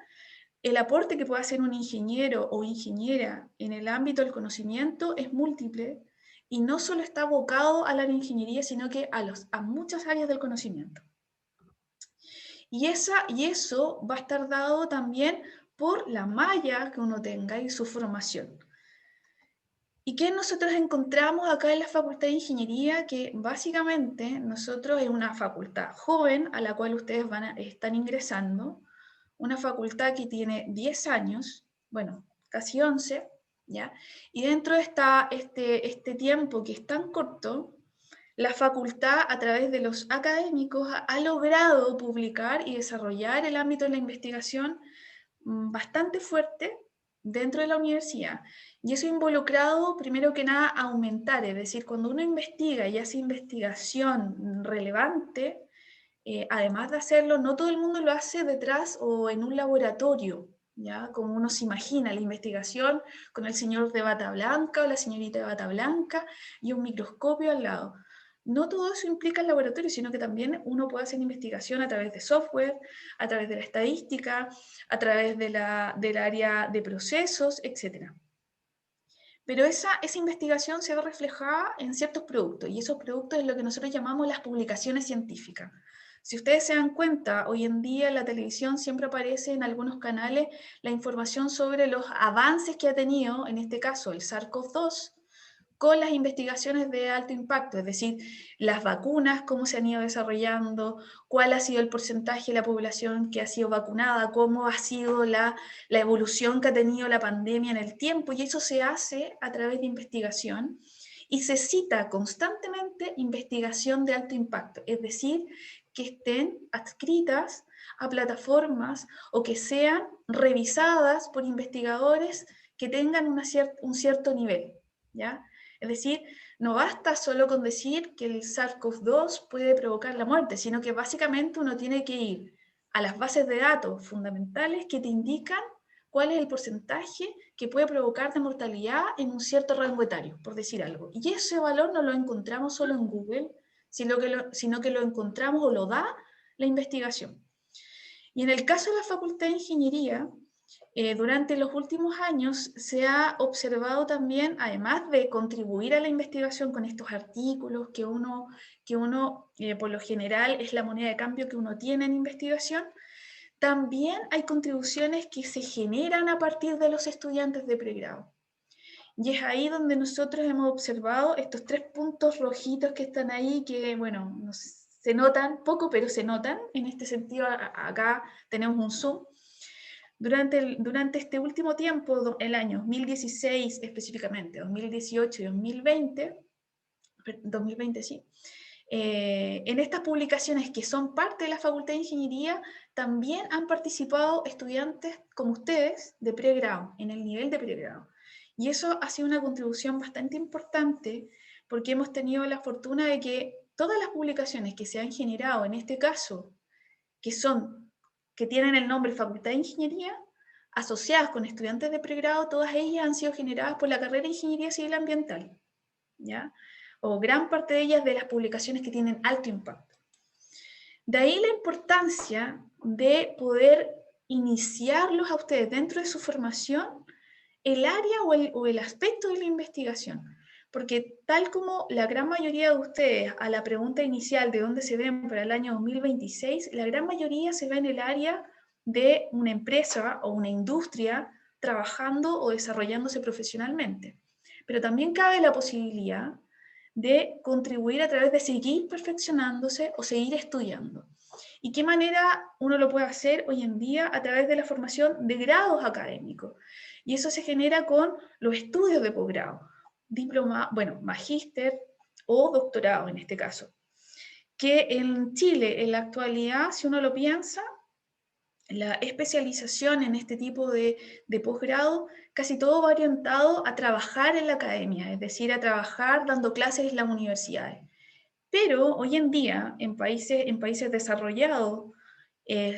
[SPEAKER 3] el aporte que puede hacer un ingeniero o ingeniera en el ámbito del conocimiento es múltiple, y no solo está abocado a la ingeniería, sino que a muchas áreas del conocimiento. Y eso va a estar dado también por la malla que uno tenga y su formación. ¿Y qué nosotros encontramos acá en la Facultad de Ingeniería? Que básicamente nosotros es una facultad joven a la cual ustedes están ingresando, una facultad que tiene 10 años, bueno, casi 11, ¿ya? Y dentro de este tiempo que es tan corto, la facultad, a través de los académicos, ha logrado publicar y desarrollar el ámbito de la investigación bastante fuerte dentro de la universidad. Y eso ha involucrado, primero que nada, a aumentar, es decir, cuando uno investiga y hace investigación relevante, además de hacerlo, no todo el mundo lo hace detrás o en un laboratorio, ¿ya? Como uno se imagina, la investigación con el señor de bata blanca o la señorita de bata blanca y un microscopio al lado. No todo eso implica el laboratorio, sino que también uno puede hacer investigación a través de software, a través de la estadística, a través del área de procesos, etc. pero esa investigación se ve reflejada en ciertos productos, y esos productos es lo que nosotros llamamos las publicaciones científicas. Si ustedes se dan cuenta, hoy en día en la televisión siempre aparece en algunos canales la información sobre los avances que ha tenido, en este caso el SARS-CoV-2, con las investigaciones de alto impacto, es decir, las vacunas, cómo se han ido desarrollando, cuál ha sido el porcentaje de la población que ha sido vacunada, cómo ha sido la evolución que ha tenido la pandemia en el tiempo, y eso se hace a través de investigación, y se cita constantemente investigación de alto impacto, es decir, que estén adscritas a plataformas o que sean revisadas por investigadores que tengan un cierto nivel, ¿ya? Es decir, no basta solo con decir que el SARS-CoV-2 puede provocar la muerte, sino que básicamente uno tiene que ir a las bases de datos fundamentales que te indican cuál es el porcentaje que puede provocar de mortalidad en un cierto rango etario, por decir algo. Y ese valor no lo encontramos solo en Google, sino que lo encontramos o lo da la investigación. Y en el caso de la Facultad de Ingeniería, durante los últimos años se ha observado también, además de contribuir a la investigación con estos artículos que uno por lo general es la moneda de cambio que uno tiene en investigación, también hay contribuciones que se generan a partir de los estudiantes de pregrado. Y es ahí donde nosotros hemos observado estos 3 puntos rojitos que están ahí, que bueno, se notan poco, pero se notan. En este sentido, acá tenemos un zoom. Durante este último tiempo, el año 2016 específicamente, 2018 y 2020 sí, en estas publicaciones que son parte de la Facultad de Ingeniería, también han participado estudiantes como ustedes de pregrado, en el nivel de pregrado. Y eso ha sido una contribución bastante importante porque hemos tenido la fortuna de que todas las publicaciones que se han generado, en este caso, que tienen el nombre Facultad de Ingeniería, asociadas con estudiantes de pregrado, todas ellas han sido generadas por la carrera de Ingeniería Civil Ambiental, ¿ya? O gran parte de ellas de las publicaciones que tienen alto impacto. De ahí la importancia de poder iniciarlos a ustedes dentro de su formación el área o el aspecto de la investigación. Porque tal como la gran mayoría de ustedes a la pregunta inicial de dónde se ven para el año 2026, la gran mayoría se ve en el área de una empresa o una industria trabajando o desarrollándose profesionalmente. Pero también cabe la posibilidad de contribuir a través de seguir perfeccionándose o seguir estudiando. ¿Y qué manera uno lo puede hacer hoy en día? A través de la formación de grados académicos. Y eso se genera con los estudios de posgrado, diploma, bueno, magíster o doctorado en este caso. Que en Chile, en la actualidad, si uno lo piensa, la especialización en este tipo de posgrado, casi todo va orientado a trabajar en la academia, es decir, a trabajar dando clases en las universidades. Pero hoy en día, en países desarrollados,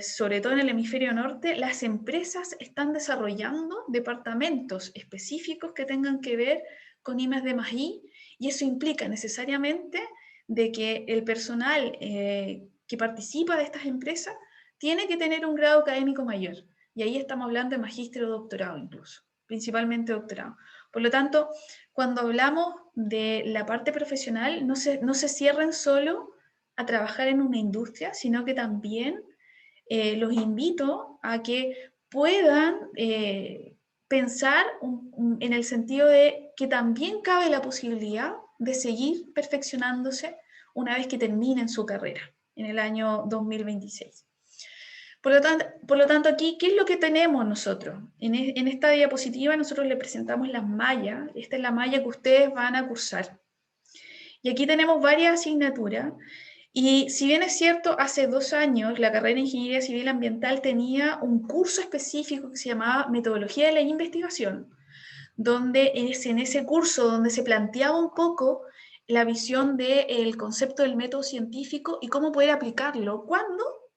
[SPEAKER 3] sobre todo en el hemisferio norte, las empresas están desarrollando departamentos específicos que tengan que ver con I+D+I, y eso implica necesariamente de que el personal que participa de estas empresas tiene que tener un grado académico mayor. Y ahí estamos hablando de magíster o doctorado incluso, principalmente doctorado. Por lo tanto, cuando hablamos de la parte profesional, no se cierren solo a trabajar en una industria, sino que también los invito a que puedan pensar en el sentido de que también cabe la posibilidad de seguir perfeccionándose una vez que terminen su carrera en el año 2026. Por lo tanto, aquí, ¿qué es lo que tenemos nosotros? En esta diapositiva nosotros le presentamos las mallas. Esta es la malla que ustedes van a cursar. Y aquí tenemos varias asignaturas. Y si bien es cierto, hace 2 años la carrera de Ingeniería Civil Ambiental tenía un curso específico que se llamaba Metodología de la Investigación, donde es en ese curso donde se planteaba un poco la visión del concepto del método científico y cómo poder aplicarlo.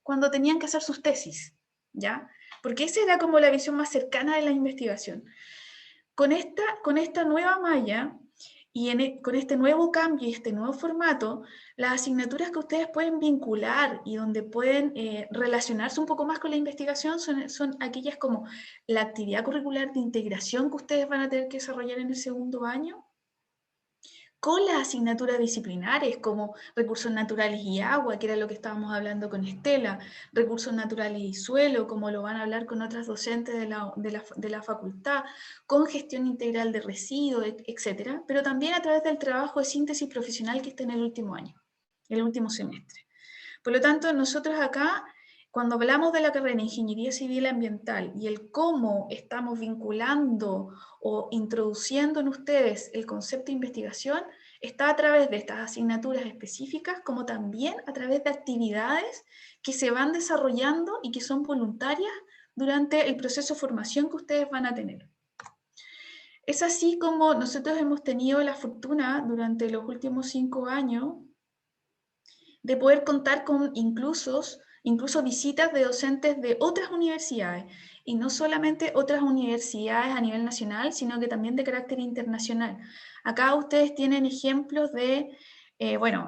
[SPEAKER 3] Cuando tenían que hacer sus tesis, ¿ya? Porque esa era como la visión más cercana de la investigación. Con esta nueva malla, Y con este nuevo cambio y este nuevo formato, las asignaturas que ustedes pueden vincular y donde pueden relacionarse un poco más con la investigación son aquellas como la actividad curricular de integración que ustedes van a tener que desarrollar en el segundo año, con las asignaturas disciplinares como recursos naturales y agua, que era lo que estábamos hablando con Estela, recursos naturales y suelo, como lo van a hablar con otras docentes de la facultad, con gestión integral de residuos, etc. Pero también a través del trabajo de síntesis profesional que está en el último año, el último semestre. Por lo tanto, nosotros acá, cuando hablamos de la carrera de Ingeniería Civil Ambiental y el cómo estamos vinculando o introduciendo en ustedes el concepto de investigación, está a través de estas asignaturas específicas, como también a través de actividades que se van desarrollando y que son voluntarias durante el proceso de formación que ustedes van a tener. Es así como nosotros hemos tenido la fortuna durante los últimos 5 años de poder contar con incluso visitas de docentes de otras universidades, y no solamente otras universidades a nivel nacional, sino que también de carácter internacional. Acá ustedes tienen ejemplos de,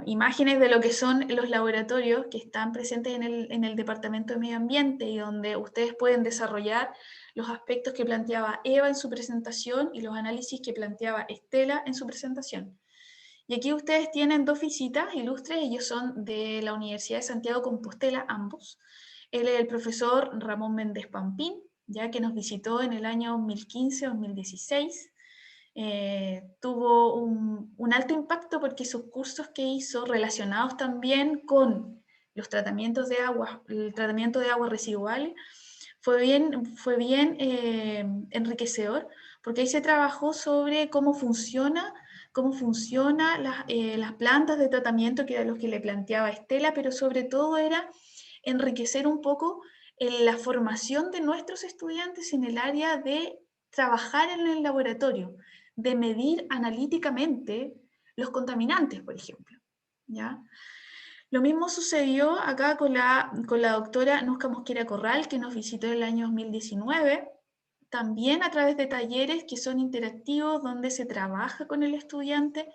[SPEAKER 3] imágenes de lo que son los laboratorios que están presentes en el Departamento de Medio Ambiente y donde ustedes pueden desarrollar los aspectos que planteaba Eva en su presentación y los análisis que planteaba Estela en su presentación. Y aquí ustedes tienen 2 visitas ilustres, ellos son de la Universidad de Santiago Compostela, ambos. Él es el profesor Ramón Méndez Pampín, ya que nos visitó en el año 2015-2016. Tuvo un alto impacto porque sus cursos que hizo, relacionados también con los tratamientos de agua, el tratamiento de aguas residuales, fue bien enriquecedor, porque ahí se trabajó sobre cómo funciona las plantas de tratamiento, que era lo que le planteaba Estela, pero sobre todo era enriquecer un poco la formación de nuestros estudiantes en el área de trabajar en el laboratorio, de medir analíticamente los contaminantes, por ejemplo, ¿ya? Lo mismo sucedió acá con la doctora Nusca Mosquera Corral, que nos visitó en el año 2019, también a través de talleres que son interactivos, donde se trabaja con el estudiante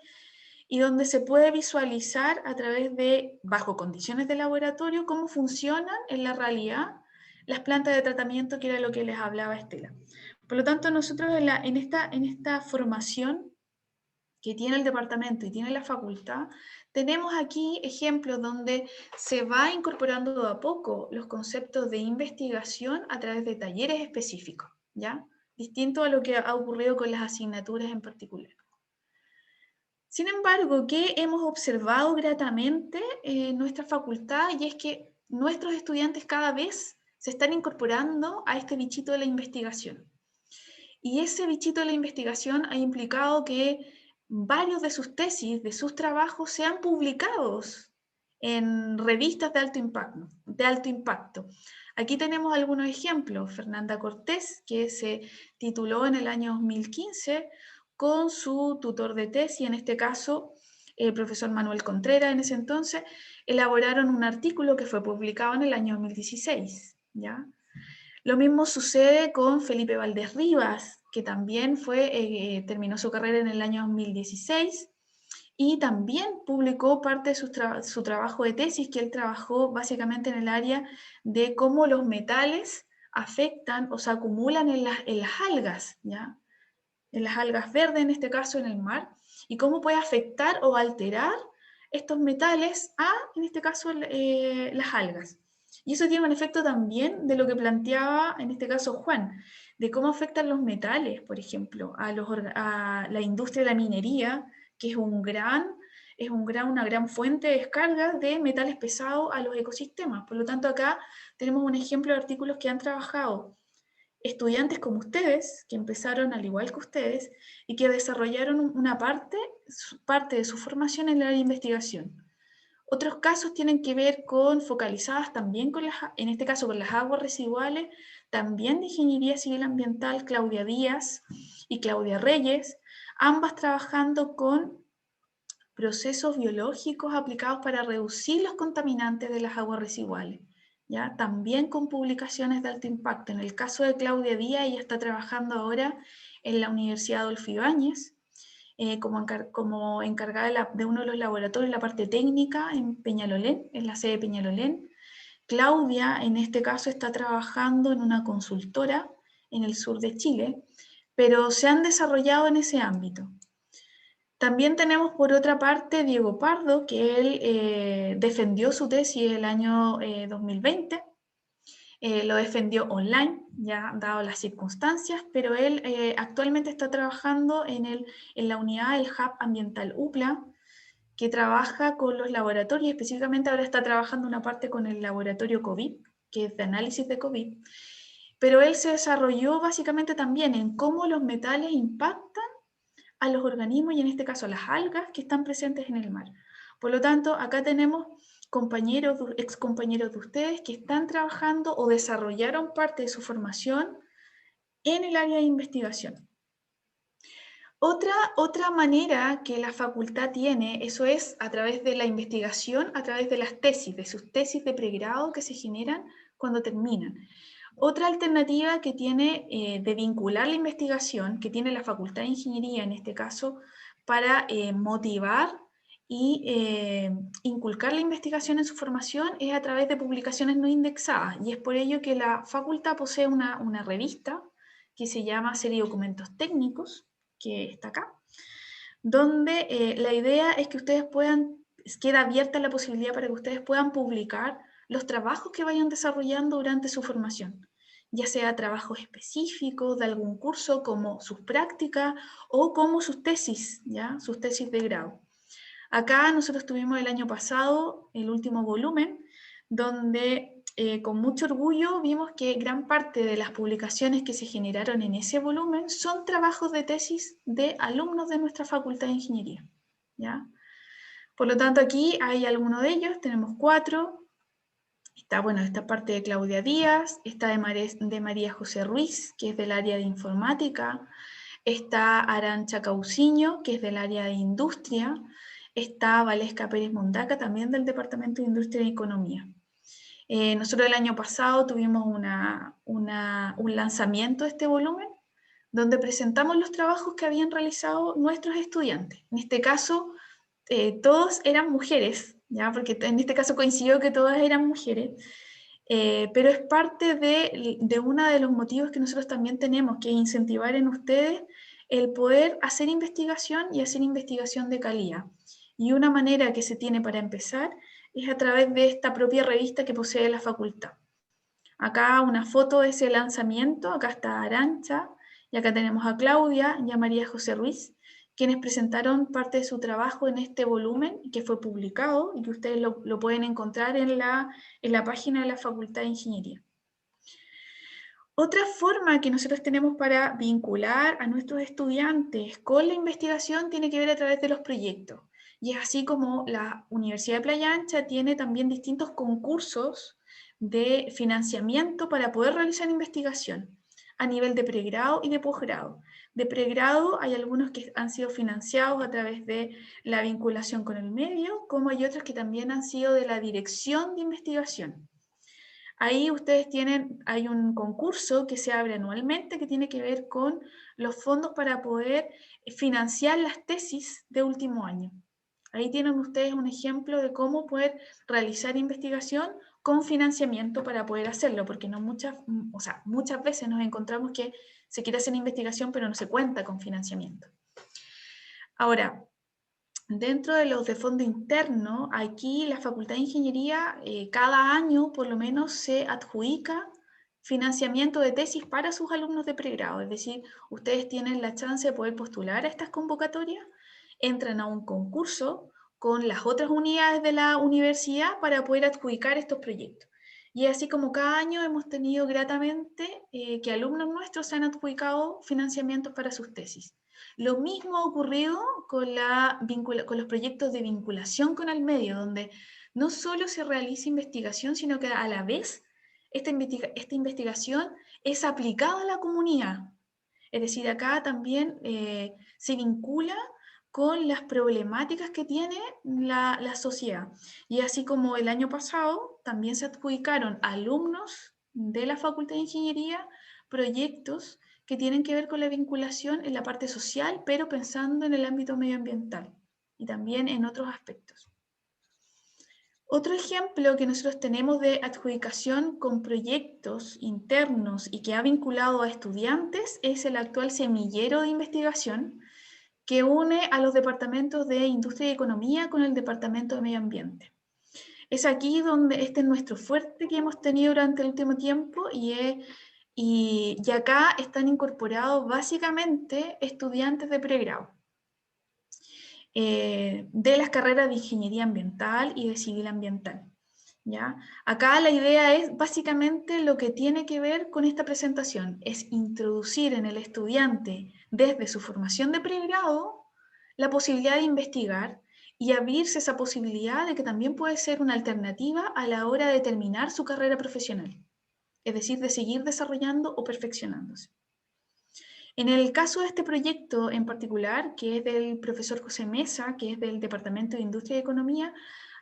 [SPEAKER 3] y donde se puede visualizar a través de, bajo condiciones de laboratorio, cómo funcionan en la realidad las plantas de tratamiento, que era lo que les hablaba Estela. Por lo tanto, nosotros en esta formación que tiene el departamento y tiene la facultad, tenemos aquí ejemplos donde se va incorporando de a poco los conceptos de investigación a través de talleres específicos, ¿ya? Distinto a lo que ha ocurrido con las asignaturas en particular. Sin embargo, ¿qué hemos observado gratamente en nuestra facultad? Y es que nuestros estudiantes cada vez se están incorporando a este bichito de la investigación. Y ese bichito de la investigación ha implicado que varios de sus tesis, de sus trabajos, sean publicados en revistas de alto impacto. Aquí tenemos algunos ejemplos. Fernanda Cortés, que se tituló en el año 2015 con su tutor de tesis, en este caso el profesor Manuel Contreras, en ese entonces, elaboraron un artículo que fue publicado en el año 2016, ¿ya? Lo mismo sucede con Felipe Valdés Rivas, que también terminó su carrera en el año 2016 y también publicó parte de su trabajo de tesis, que él trabajó básicamente en el área de cómo los metales afectan o se acumulan en las algas, ¿ya? En las algas verdes, en este caso en el mar, y cómo puede afectar o alterar estos metales en este caso, las algas. Y eso tiene un efecto también de lo que planteaba, en este caso, Juan, de cómo afectan los metales, por ejemplo, a la industria de la minería, que es una gran fuente de descarga de metales pesados a los ecosistemas. Por lo tanto, acá tenemos un ejemplo de artículos que han trabajado estudiantes como ustedes, que empezaron al igual que ustedes, y que desarrollaron una parte de su formación en la investigación. Otros casos tienen que ver focalizadas también en este caso con las aguas residuales, también de Ingeniería Civil Ambiental, Claudia Díaz y Claudia Reyes, ambas trabajando con procesos biológicos aplicados para reducir los contaminantes de las aguas residuales, ¿ya? También con publicaciones de alto impacto. En el caso de Claudia Díaz, ella está trabajando ahora en la Universidad Adolfo Ibáñez, como encargada de uno de los laboratorios, la parte técnica en Peñalolén, en la sede de Peñalolén. Claudia, en este caso, está trabajando en una consultora en el sur de Chile, pero se han desarrollado en ese ámbito. También tenemos por otra parte Diego Pardo, que él defendió su tesis el año 2020, lo defendió online, ya dado las circunstancias, pero él actualmente está trabajando en la unidad del Hub Ambiental UPLA, que trabaja con los laboratorios, específicamente ahora está trabajando una parte con el laboratorio COVID, que es de análisis de COVID, pero él se desarrolló básicamente también en cómo los metales impactan a los organismos y en este caso a las algas que están presentes en el mar. Por lo tanto, acá tenemos compañeros, ex compañeros de ustedes que están trabajando o desarrollaron parte de su formación en el área de investigación. Otra manera que la facultad tiene, eso es a través de la investigación, a través de las tesis, de sus tesis de pregrado que se generan cuando terminan. Otra alternativa que tiene de vincular la investigación, que tiene la Facultad de Ingeniería en este caso, para motivar y inculcar la investigación en su formación, es a través de publicaciones no indexadas. Y es por ello que la facultad posee una revista que se llama Serie de Documentos Técnicos, que está acá, donde la idea es que ustedes queda abierta la posibilidad para que ustedes puedan publicar los trabajos que vayan desarrollando durante su formación, ya sea trabajos específicos de algún curso, como sus prácticas o como sus tesis, ¿ya? Sus tesis de grado. Acá nosotros tuvimos el año pasado el último volumen, donde con mucho orgullo vimos que gran parte de las publicaciones que se generaron en ese volumen son trabajos de tesis de alumnos de nuestra Facultad de Ingeniería, ¿ya? Por lo tanto, aquí hay algunos de ellos, tenemos 4. Está, bueno, esta parte de Claudia Díaz, está de María José Ruiz, que es del área de informática, está Arantxa Cauciño, que es del área de industria, está Valesca Pérez Mondaca, también del Departamento de Industria y Economía. Nosotros el año pasado tuvimos un lanzamiento de este volumen, donde presentamos los trabajos que habían realizado nuestros estudiantes. En este caso, todos eran mujeres, ¿ya? Porque en este caso coincidió que todas eran mujeres, pero es parte de uno de los motivos que nosotros también tenemos, que incentivar en ustedes el poder hacer investigación y hacer investigación de calidad. Y una manera que se tiene para empezar es a través de esta propia revista que posee la facultad. Acá una foto de ese lanzamiento, acá está Arantxa, y acá tenemos a Claudia y a María José Ruiz, quienes presentaron parte de su trabajo en este volumen que fue publicado y que ustedes lo pueden encontrar en la página de la Facultad de Ingeniería. Otra forma que nosotros tenemos para vincular a nuestros estudiantes con la investigación tiene que ver a través de los proyectos. Y es así como la Universidad de Playa Ancha tiene también distintos concursos de financiamiento para poder realizar investigación a nivel de pregrado y de posgrado. De pregrado hay algunos que han sido financiados a través de la vinculación con el medio, como hay otros que también han sido de la dirección de investigación. Ahí ustedes hay un concurso que se abre anualmente que tiene que ver con los fondos para poder financiar las tesis de último año. Ahí tienen ustedes un ejemplo de cómo poder realizar investigación con financiamiento para poder hacerlo, porque muchas veces nos encontramos que se quiere hacer investigación pero no se cuenta con financiamiento. Ahora, dentro de los de fondo interno, aquí la Facultad de Ingeniería cada año por lo menos se adjudica financiamiento de tesis para sus alumnos de pregrado, es decir, ustedes tienen la chance de poder postular a estas convocatorias, entran a un concurso con las otras unidades de la universidad para poder adjudicar estos proyectos. Y así como cada año hemos tenido gratamente que alumnos nuestros han adjudicado financiamientos para sus tesis. Lo mismo ha ocurrido con los proyectos de vinculación con el medio, donde no solo se realiza investigación, sino que a la vez esta investigación es aplicada a la comunidad. Es decir, acá también se vincula con las problemáticas que tiene la sociedad. Y así como el año pasado, también se adjudicaron alumnos de la Facultad de Ingeniería proyectos que tienen que ver con la vinculación en la parte social, pero pensando en el ámbito medioambiental y también en otros aspectos. Otro ejemplo que nosotros tenemos de adjudicación con proyectos internos y que ha vinculado a estudiantes es el actual semillero de investigación que une a los departamentos de Industria y Economía con el Departamento de Medio Ambiente. Es aquí donde este es nuestro fuerte que hemos tenido durante el último tiempo y acá están incorporados básicamente estudiantes de pregrado. De las carreras de Ingeniería Ambiental y de Civil Ambiental. ¿Ya? Acá la idea es básicamente lo que tiene que ver con esta presentación, es introducir en el estudiante desde su formación de pregrado la posibilidad de investigar y abrirse esa posibilidad de que también puede ser una alternativa a la hora de terminar su carrera profesional, es decir, de seguir desarrollando o perfeccionándose. En el caso de este proyecto en particular, que es del profesor José Mesa, que es del Departamento de Industria y Economía,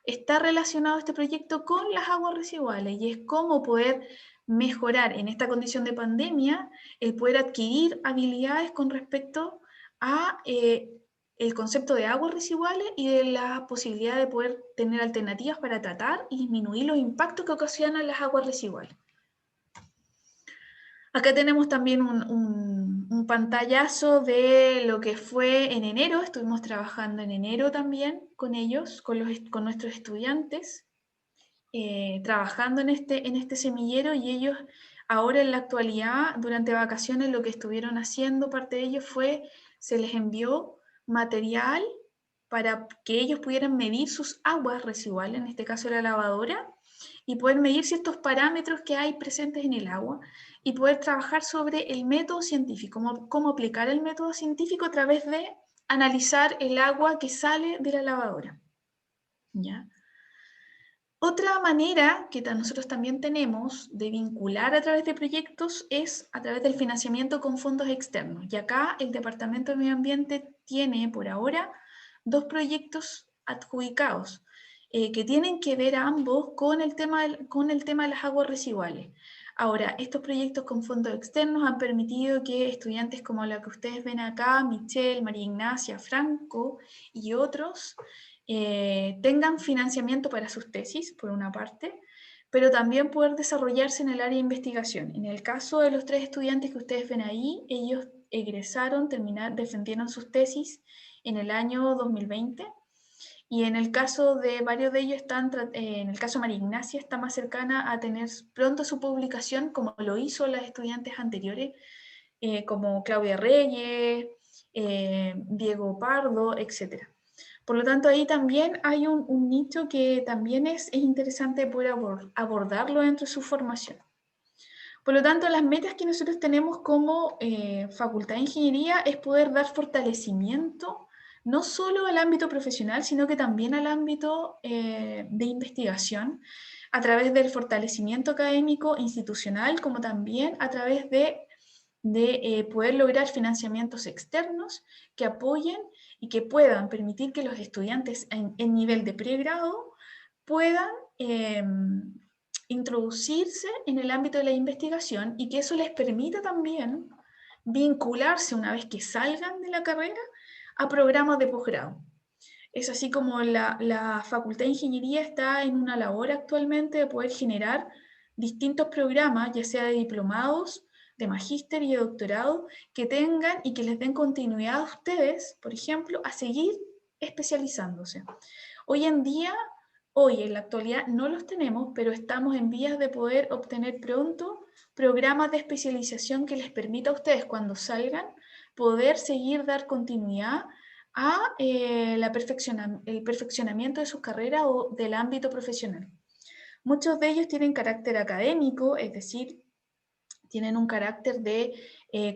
[SPEAKER 3] está relacionado este proyecto con las aguas residuales y es cómo poder mejorar en esta condición de pandemia, el poder adquirir habilidades con respecto a el concepto de aguas residuales y de la posibilidad de poder tener alternativas para tratar y disminuir los impactos que ocasionan las aguas residuales. Acá tenemos también un pantallazo de lo que fue en enero. Estuvimos trabajando en enero también con ellos, con nuestros estudiantes, trabajando en este semillero, y ellos ahora en la actualidad, durante vacaciones, lo que estuvieron haciendo, parte de ellos fue, se les envió material para que ellos pudieran medir sus aguas residuales, en este caso la lavadora, y poder medir ciertos parámetros que hay presentes en el agua y poder trabajar sobre el método científico, cómo aplicar el método científico a través de analizar el agua que sale de la lavadora. ¿Ya? Otra manera que nosotros también tenemos de vincular a través de proyectos es a través del financiamiento con fondos externos. Y acá el Departamento de Medio Ambiente tiene por ahora 2 proyectos adjudicados que tienen que ver ambos con el tema de las aguas residuales. Ahora, estos proyectos con fondos externos han permitido que estudiantes como la que ustedes ven acá, Michelle, María Ignacia, Franco y otros, tengan financiamiento para sus tesis, por una parte, pero también poder desarrollarse en el área de investigación. En el caso de los 3 estudiantes que ustedes ven ahí, ellos egresaron, defendieron sus tesis en el año 2020, y en el caso de varios de ellos, en el caso de María Ignacia, está más cercana a tener pronto su publicación, como lo hizo las estudiantes anteriores, como Claudia Reyes, Diego Pardo, etc. Por lo tanto, ahí también hay un nicho que también es interesante poder abordarlo dentro de su formación. Por lo tanto, las metas que nosotros tenemos como Facultad de Ingeniería es poder dar fortalecimiento no solo al ámbito profesional, sino que también al ámbito de investigación, a través del fortalecimiento académico institucional, como también a través de poder lograr financiamientos externos que apoyen y que puedan permitir que los estudiantes en nivel de pregrado puedan introducirse en el ámbito de la investigación y que eso les permita también vincularse una vez que salgan de la carrera a programas de posgrado. Es así como la Facultad de Ingeniería está en una labor actualmente de poder generar distintos programas, ya sea de diplomados, de magíster y de doctorado, que tengan y que les den continuidad a ustedes, por ejemplo, a seguir especializándose. Hoy en la actualidad no los tenemos, pero estamos en vías de poder obtener pronto programas de especialización que les permita a ustedes, cuando salgan, poder dar continuidad a el perfeccionamiento de sus carreras o del ámbito profesional. Muchos de ellos tienen carácter académico, es decir, tienen un carácter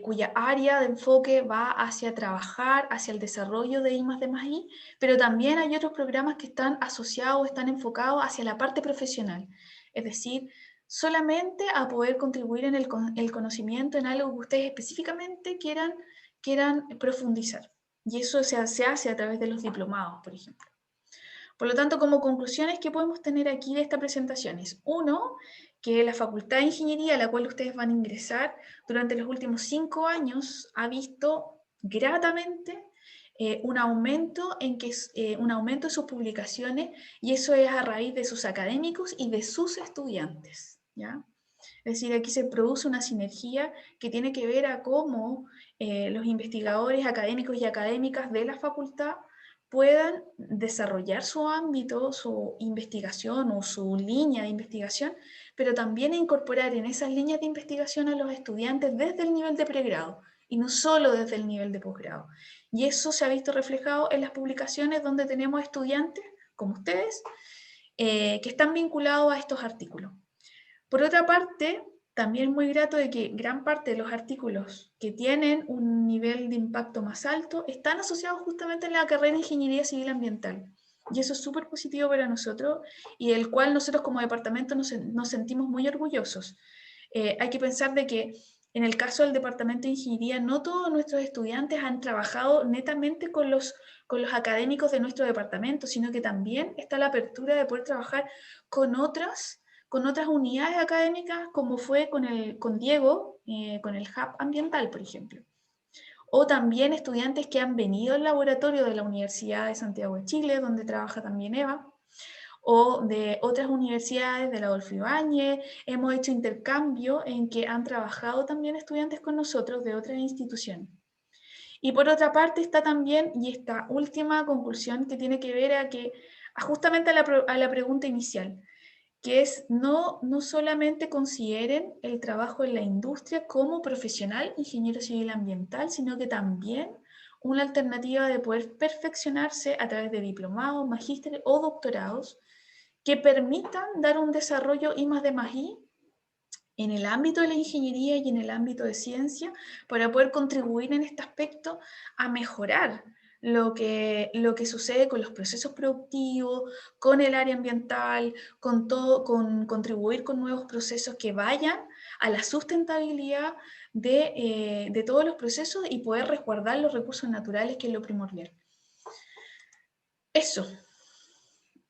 [SPEAKER 3] cuya área de enfoque va hacia trabajar, hacia el desarrollo de I+D+I, pero también hay otros programas que están asociados, están enfocados hacia la parte profesional, es decir, solamente a poder contribuir en el conocimiento en algo que ustedes específicamente quieran profundizar. Y eso se hace a través de los diplomados, por ejemplo. Por lo tanto, como conclusiones que podemos tener aquí de esta presentación es, uno, que la Facultad de Ingeniería a la cual ustedes van a ingresar durante los últimos 5 años ha visto gratamente un aumento de sus publicaciones, y eso es a raíz de sus académicos y de sus estudiantes, ¿ya? Es decir, aquí se produce una sinergia que tiene que ver a cómo los investigadores académicos y académicas de la facultad puedan desarrollar su ámbito, su investigación o su línea de investigación, pero también incorporar en esas líneas de investigación a los estudiantes desde el nivel de pregrado y no solo desde el nivel de posgrado. Y eso se ha visto reflejado en las publicaciones donde tenemos estudiantes, como ustedes, que están vinculados a estos artículos. Por otra parte, también es muy grato de que gran parte de los artículos que tienen un nivel de impacto más alto están asociados justamente en la carrera de Ingeniería Civil Ambiental. Y eso es súper positivo para nosotros y del cual nosotros como departamento nos sentimos muy orgullosos. Hay que pensar de que en el caso del departamento de Ingeniería, no todos nuestros estudiantes han trabajado netamente con los académicos de nuestro departamento, sino que también está la apertura de poder trabajar con otras unidades académicas, como fue con Diego, con el Hub Ambiental, por ejemplo. O también estudiantes que han venido al laboratorio de la Universidad de Santiago de Chile, donde trabaja también Eva, o de otras universidades, de la Adolfo Ibáñez. Hemos hecho intercambio en que han trabajado también estudiantes con nosotros de otras instituciones. Y por otra parte está también, y esta última conclusión que tiene que ver justamente a la pregunta inicial, que es no solamente consideren el trabajo en la industria como profesional ingeniero civil ambiental, sino que también una alternativa de poder perfeccionarse a través de diplomados, magísteres o doctorados que permitan dar un desarrollo I+D+I en el ámbito de la ingeniería y en el ámbito de ciencia, para poder contribuir en este aspecto a mejorar lo que sucede con los procesos productivos, con el área ambiental, con contribuir con nuevos procesos que vayan a la sustentabilidad de todos los procesos y poder resguardar los recursos naturales, que es lo primordial. Eso.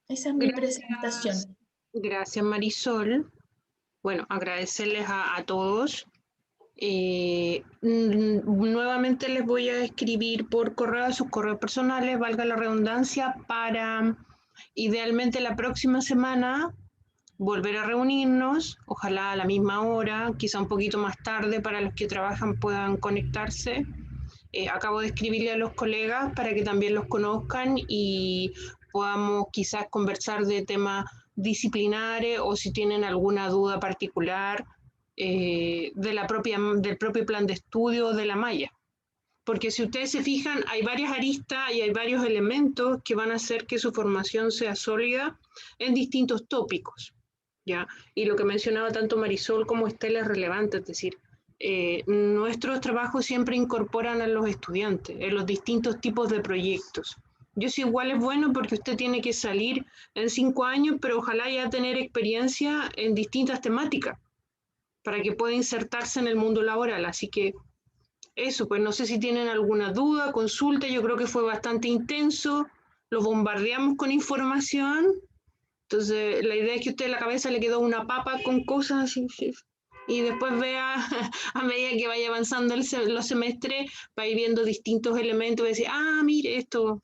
[SPEAKER 3] Esa es mi presentación.
[SPEAKER 1] Gracias, Marisol. Bueno, agradecerles a todos. Nuevamente les voy a escribir por correo a sus correos personales, valga la redundancia, para idealmente la próxima semana volver a reunirnos, ojalá a la misma hora, quizá un poquito más tarde para los que trabajan puedan conectarse. Acabo de escribirle a los colegas para que también los conozcan y podamos quizás conversar de temas disciplinares o si tienen alguna duda particular del propio plan de estudio de la malla. Porque si ustedes se fijan, hay varias aristas y hay varios elementos que van a hacer que su formación sea sólida en distintos tópicos, ¿ya? Y lo que mencionaba tanto Marisol como Estela es relevante, es decir, nuestros trabajos siempre incorporan a los estudiantes en los distintos tipos de proyectos. Yo sé, igual es bueno porque usted tiene que salir en 5 años, pero ojalá ya tener experiencia en distintas temáticas para que pueda insertarse en el mundo laboral. Así que eso, pues no sé si tienen alguna duda, consulta. Yo creo que fue bastante intenso, lo bombardeamos con información. Entonces la idea es que a usted en la cabeza le quedó una papa con cosas así, y después vea a medida que vaya avanzando los semestres, va a ir viendo distintos elementos y decir, mire, esto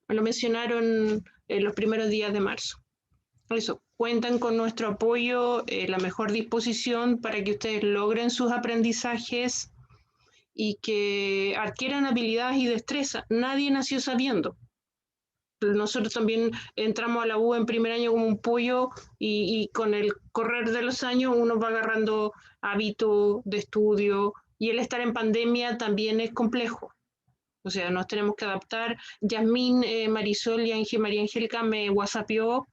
[SPEAKER 1] me lo mencionaron en los primeros días de marzo. Eso, cuentan con nuestro apoyo, la mejor disposición para que ustedes logren sus aprendizajes y que adquieran habilidades y destrezas. Nadie nació sabiendo. Nosotros también entramos a la U en primer año como un pollo y con el correr de los años uno va agarrando hábito de estudio, y el estar en pandemia también es complejo. O sea, nos tenemos que adaptar. Yasmín, Marisol y María Angélica me whatsappió,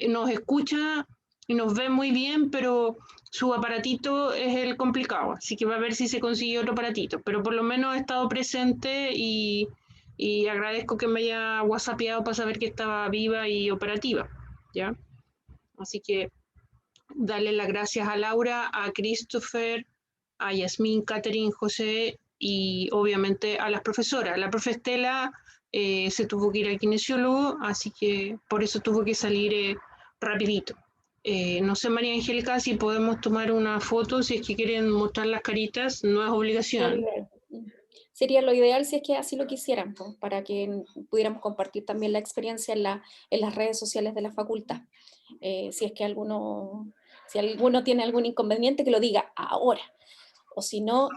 [SPEAKER 1] nos escucha y nos ve muy bien, pero su aparatito es el complicado, así que va a ver si se consigue otro aparatito, pero por lo menos he estado presente y agradezco que me haya whatsappeado para saber que estaba viva y operativa, ¿ya? Así que darle las gracias a Laura, a Christopher, a Yasmín, Catherine, José y obviamente a las profesoras. La profe Estela se tuvo que ir al kinesiólogo, así que por eso tuvo que salir rapidito. No sé, María Angélica, si podemos tomar una foto, si es que quieren mostrar las caritas, no es obligación.
[SPEAKER 9] Sería lo ideal si es que así lo quisieran, pues, para que pudiéramos compartir también la experiencia en las redes sociales de la facultad. Si es que alguno tiene algún inconveniente, que lo diga ahora. O si no,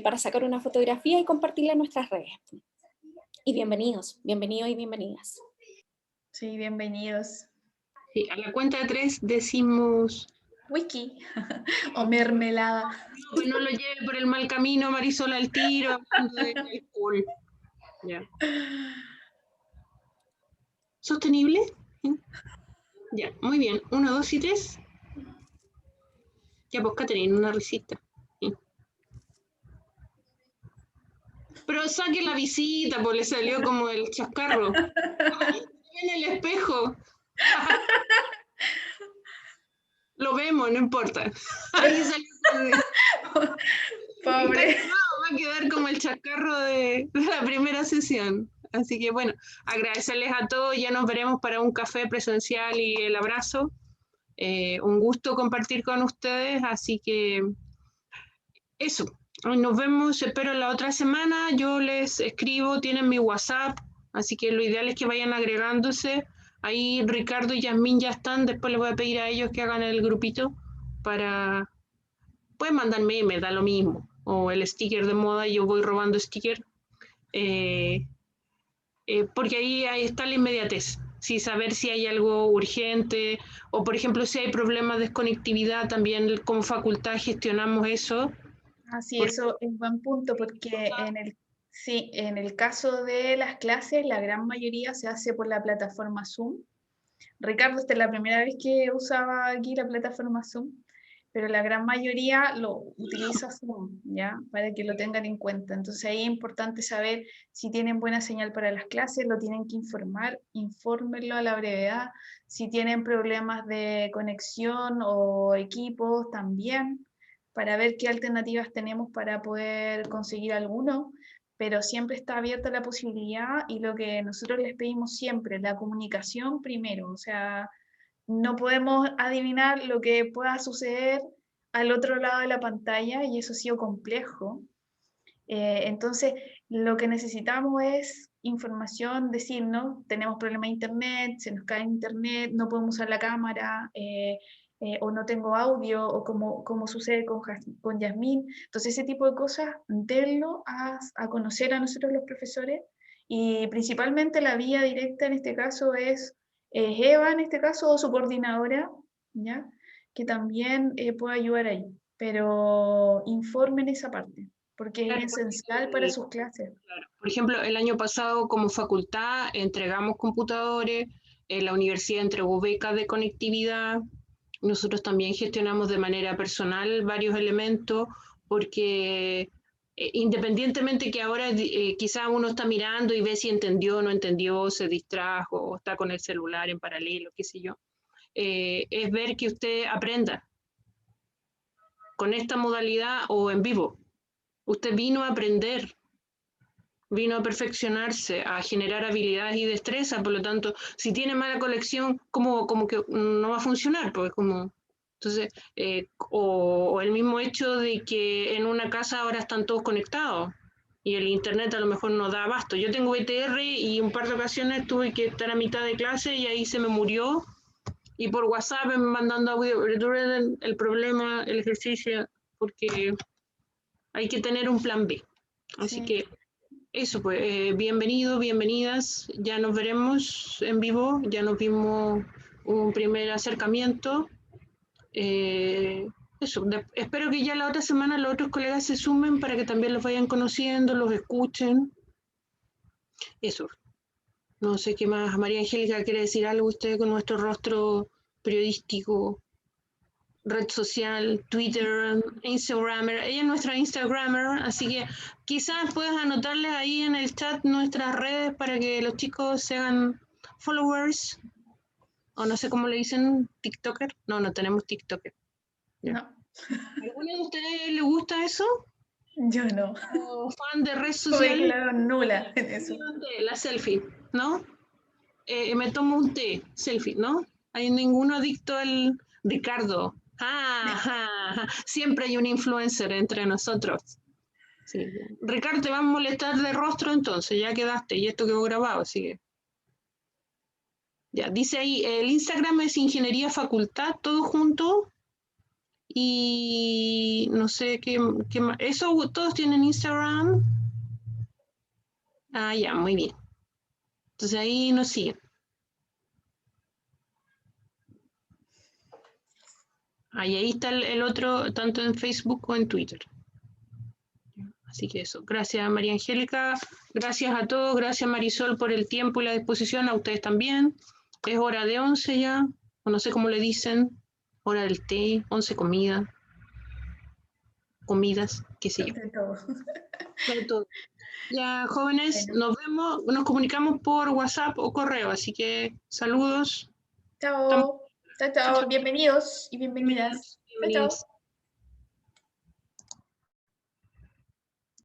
[SPEAKER 9] para sacar una fotografía y compartirla en nuestras redes. Y bienvenidos y bienvenidas.
[SPEAKER 3] Sí, bienvenidos.
[SPEAKER 1] Sí, a la cuenta de 3 decimos...
[SPEAKER 3] Wiki o mermelada.
[SPEAKER 1] No, no lo lleve por el mal camino, Marisol, al tiro. Cool. Ya. ¿Sostenible? ¿Sí? Ya, muy bien. 1, 2 y 3. Ya, pues, Catherine, una risita. ¿Sí? Pero saque la visita, pues le salió como el chascarro. En el espejo. Lo vemos, no importa. Ahí salió.
[SPEAKER 3] Pobre.
[SPEAKER 1] Va a quedar como el chascarro de la primera sesión. Así que bueno, agradecerles a todos. Ya nos veremos para un café presencial y el abrazo. Un gusto compartir con ustedes. Así que eso. Nos vemos, espero, la otra semana. Yo les escribo, tienen mi WhatsApp. Así que lo ideal es que vayan agregándose. Ahí Ricardo y Yasmín ya están. Después les voy a pedir a ellos que hagan el grupito para... Pueden mandar memes, da lo mismo. O el sticker de moda, yo voy robando sticker. Porque ahí está la inmediatez. Sí, saber si hay algo urgente o, por ejemplo, si hay problemas de conectividad, también como facultad gestionamos eso.
[SPEAKER 3] Sí, eso es buen punto porque en el caso de las clases, la gran mayoría se hace por la plataforma Zoom. Ricardo, esta es la primera vez que usaba aquí la plataforma Zoom, pero la gran mayoría lo utiliza Zoom, ¿ya? Para que lo tengan en cuenta. Entonces ahí es importante saber si tienen buena señal para las clases, lo tienen que informar, infórmenlo a la brevedad. Si tienen problemas de conexión o equipos, también, para ver qué alternativas tenemos para poder conseguir alguno, pero siempre está abierta la posibilidad y lo que nosotros les pedimos siempre, la comunicación primero, o sea, no podemos adivinar lo que pueda suceder al otro lado de la pantalla y eso ha sido complejo. Entonces, lo que necesitamos es información, decir, ¿no? Tenemos problema de internet, se nos cae internet, no podemos usar la cámara, o no tengo audio, o como sucede con Yasmín. Entonces, ese tipo de cosas, denlo a conocer a nosotros los profesores, y principalmente la vía directa en este caso es Eva, en este caso, o su coordinadora, ¿ya? Que también puede ayudar ahí, pero informen esa parte, porque
[SPEAKER 1] Claro,
[SPEAKER 3] es esencial para sus clases.
[SPEAKER 1] Claro. Por ejemplo, el año pasado como facultad entregamos computadores, la universidad entregó becas de conectividad, nosotros también gestionamos de manera personal varios elementos, porque independientemente que ahora quizás uno está mirando y ve si entendió o no entendió, se distrajo, o está con el celular en paralelo, qué sé yo, es ver que usted aprenda con esta modalidad o en vivo. Usted vino a aprender, vino a perfeccionarse, a generar habilidades y destreza, por lo tanto, si tiene mala conexión, como que no va a funcionar, pues como... Entonces, o el mismo hecho de que en una casa ahora están todos conectados y el internet a lo mejor no da abasto. Yo tengo VTR y un par de ocasiones tuve que estar a mitad de clase y ahí se me murió y por WhatsApp me mandando audio, el problema, el ejercicio, porque hay que tener un plan B. Así
[SPEAKER 3] Sí.
[SPEAKER 1] que eso, pues, bienvenidos, bienvenidas, ya nos veremos en vivo, ya nos vimos un primer acercamiento. Eso, espero que ya la otra semana los otros colegas se sumen para que también los vayan conociendo, los escuchen. Eso, no sé qué más. María Angélica, ¿quiere decir algo usted con nuestro rostro periodístico? Red social, Twitter, Instagramer. Ella es nuestra Instagramer, así que quizás puedas anotarles ahí en el chat nuestras redes para que los chicos se hagan followers, o no sé cómo le dicen, TikToker. No, no tenemos TikToker. Ya.
[SPEAKER 3] No.
[SPEAKER 1] ¿Alguno de ustedes le gusta eso?
[SPEAKER 3] Yo no.
[SPEAKER 1] O fan de red
[SPEAKER 3] Soy
[SPEAKER 1] social,
[SPEAKER 3] claro, nula en eso.
[SPEAKER 1] de la selfie, ¿no? Me tomo un té, selfie, ¿no? Hay ninguno adicto al Ricardo. Siempre hay un influencer entre nosotros. Sí. Ricardo, te va a molestar de rostro entonces, ya quedaste, y esto quedó grabado, así que. Ya, dice ahí, el Instagram es Ingeniería Facultad, todo junto. Y no sé qué más. ¿Eso todos tienen Instagram? Ah, ya, muy bien. Entonces ahí nos siguen. Ahí está el otro, tanto en Facebook como en Twitter. Así que eso. Gracias, María Angélica. Gracias a todos. Gracias, Marisol, por el tiempo y la disposición. A ustedes también. Es hora de 11 ya. O no sé cómo le dicen. Hora del té, 11 comidas, qué sé yo.
[SPEAKER 3] De todo.
[SPEAKER 1] De todo. Ya, jóvenes,
[SPEAKER 3] Bueno.
[SPEAKER 1] nos vemos, nos comunicamos por WhatsApp o correo, así que saludos.
[SPEAKER 3] Chao. Chao, chao. Bienvenidos y bienvenidas. Chao, chao.
[SPEAKER 1] Bienvenidos.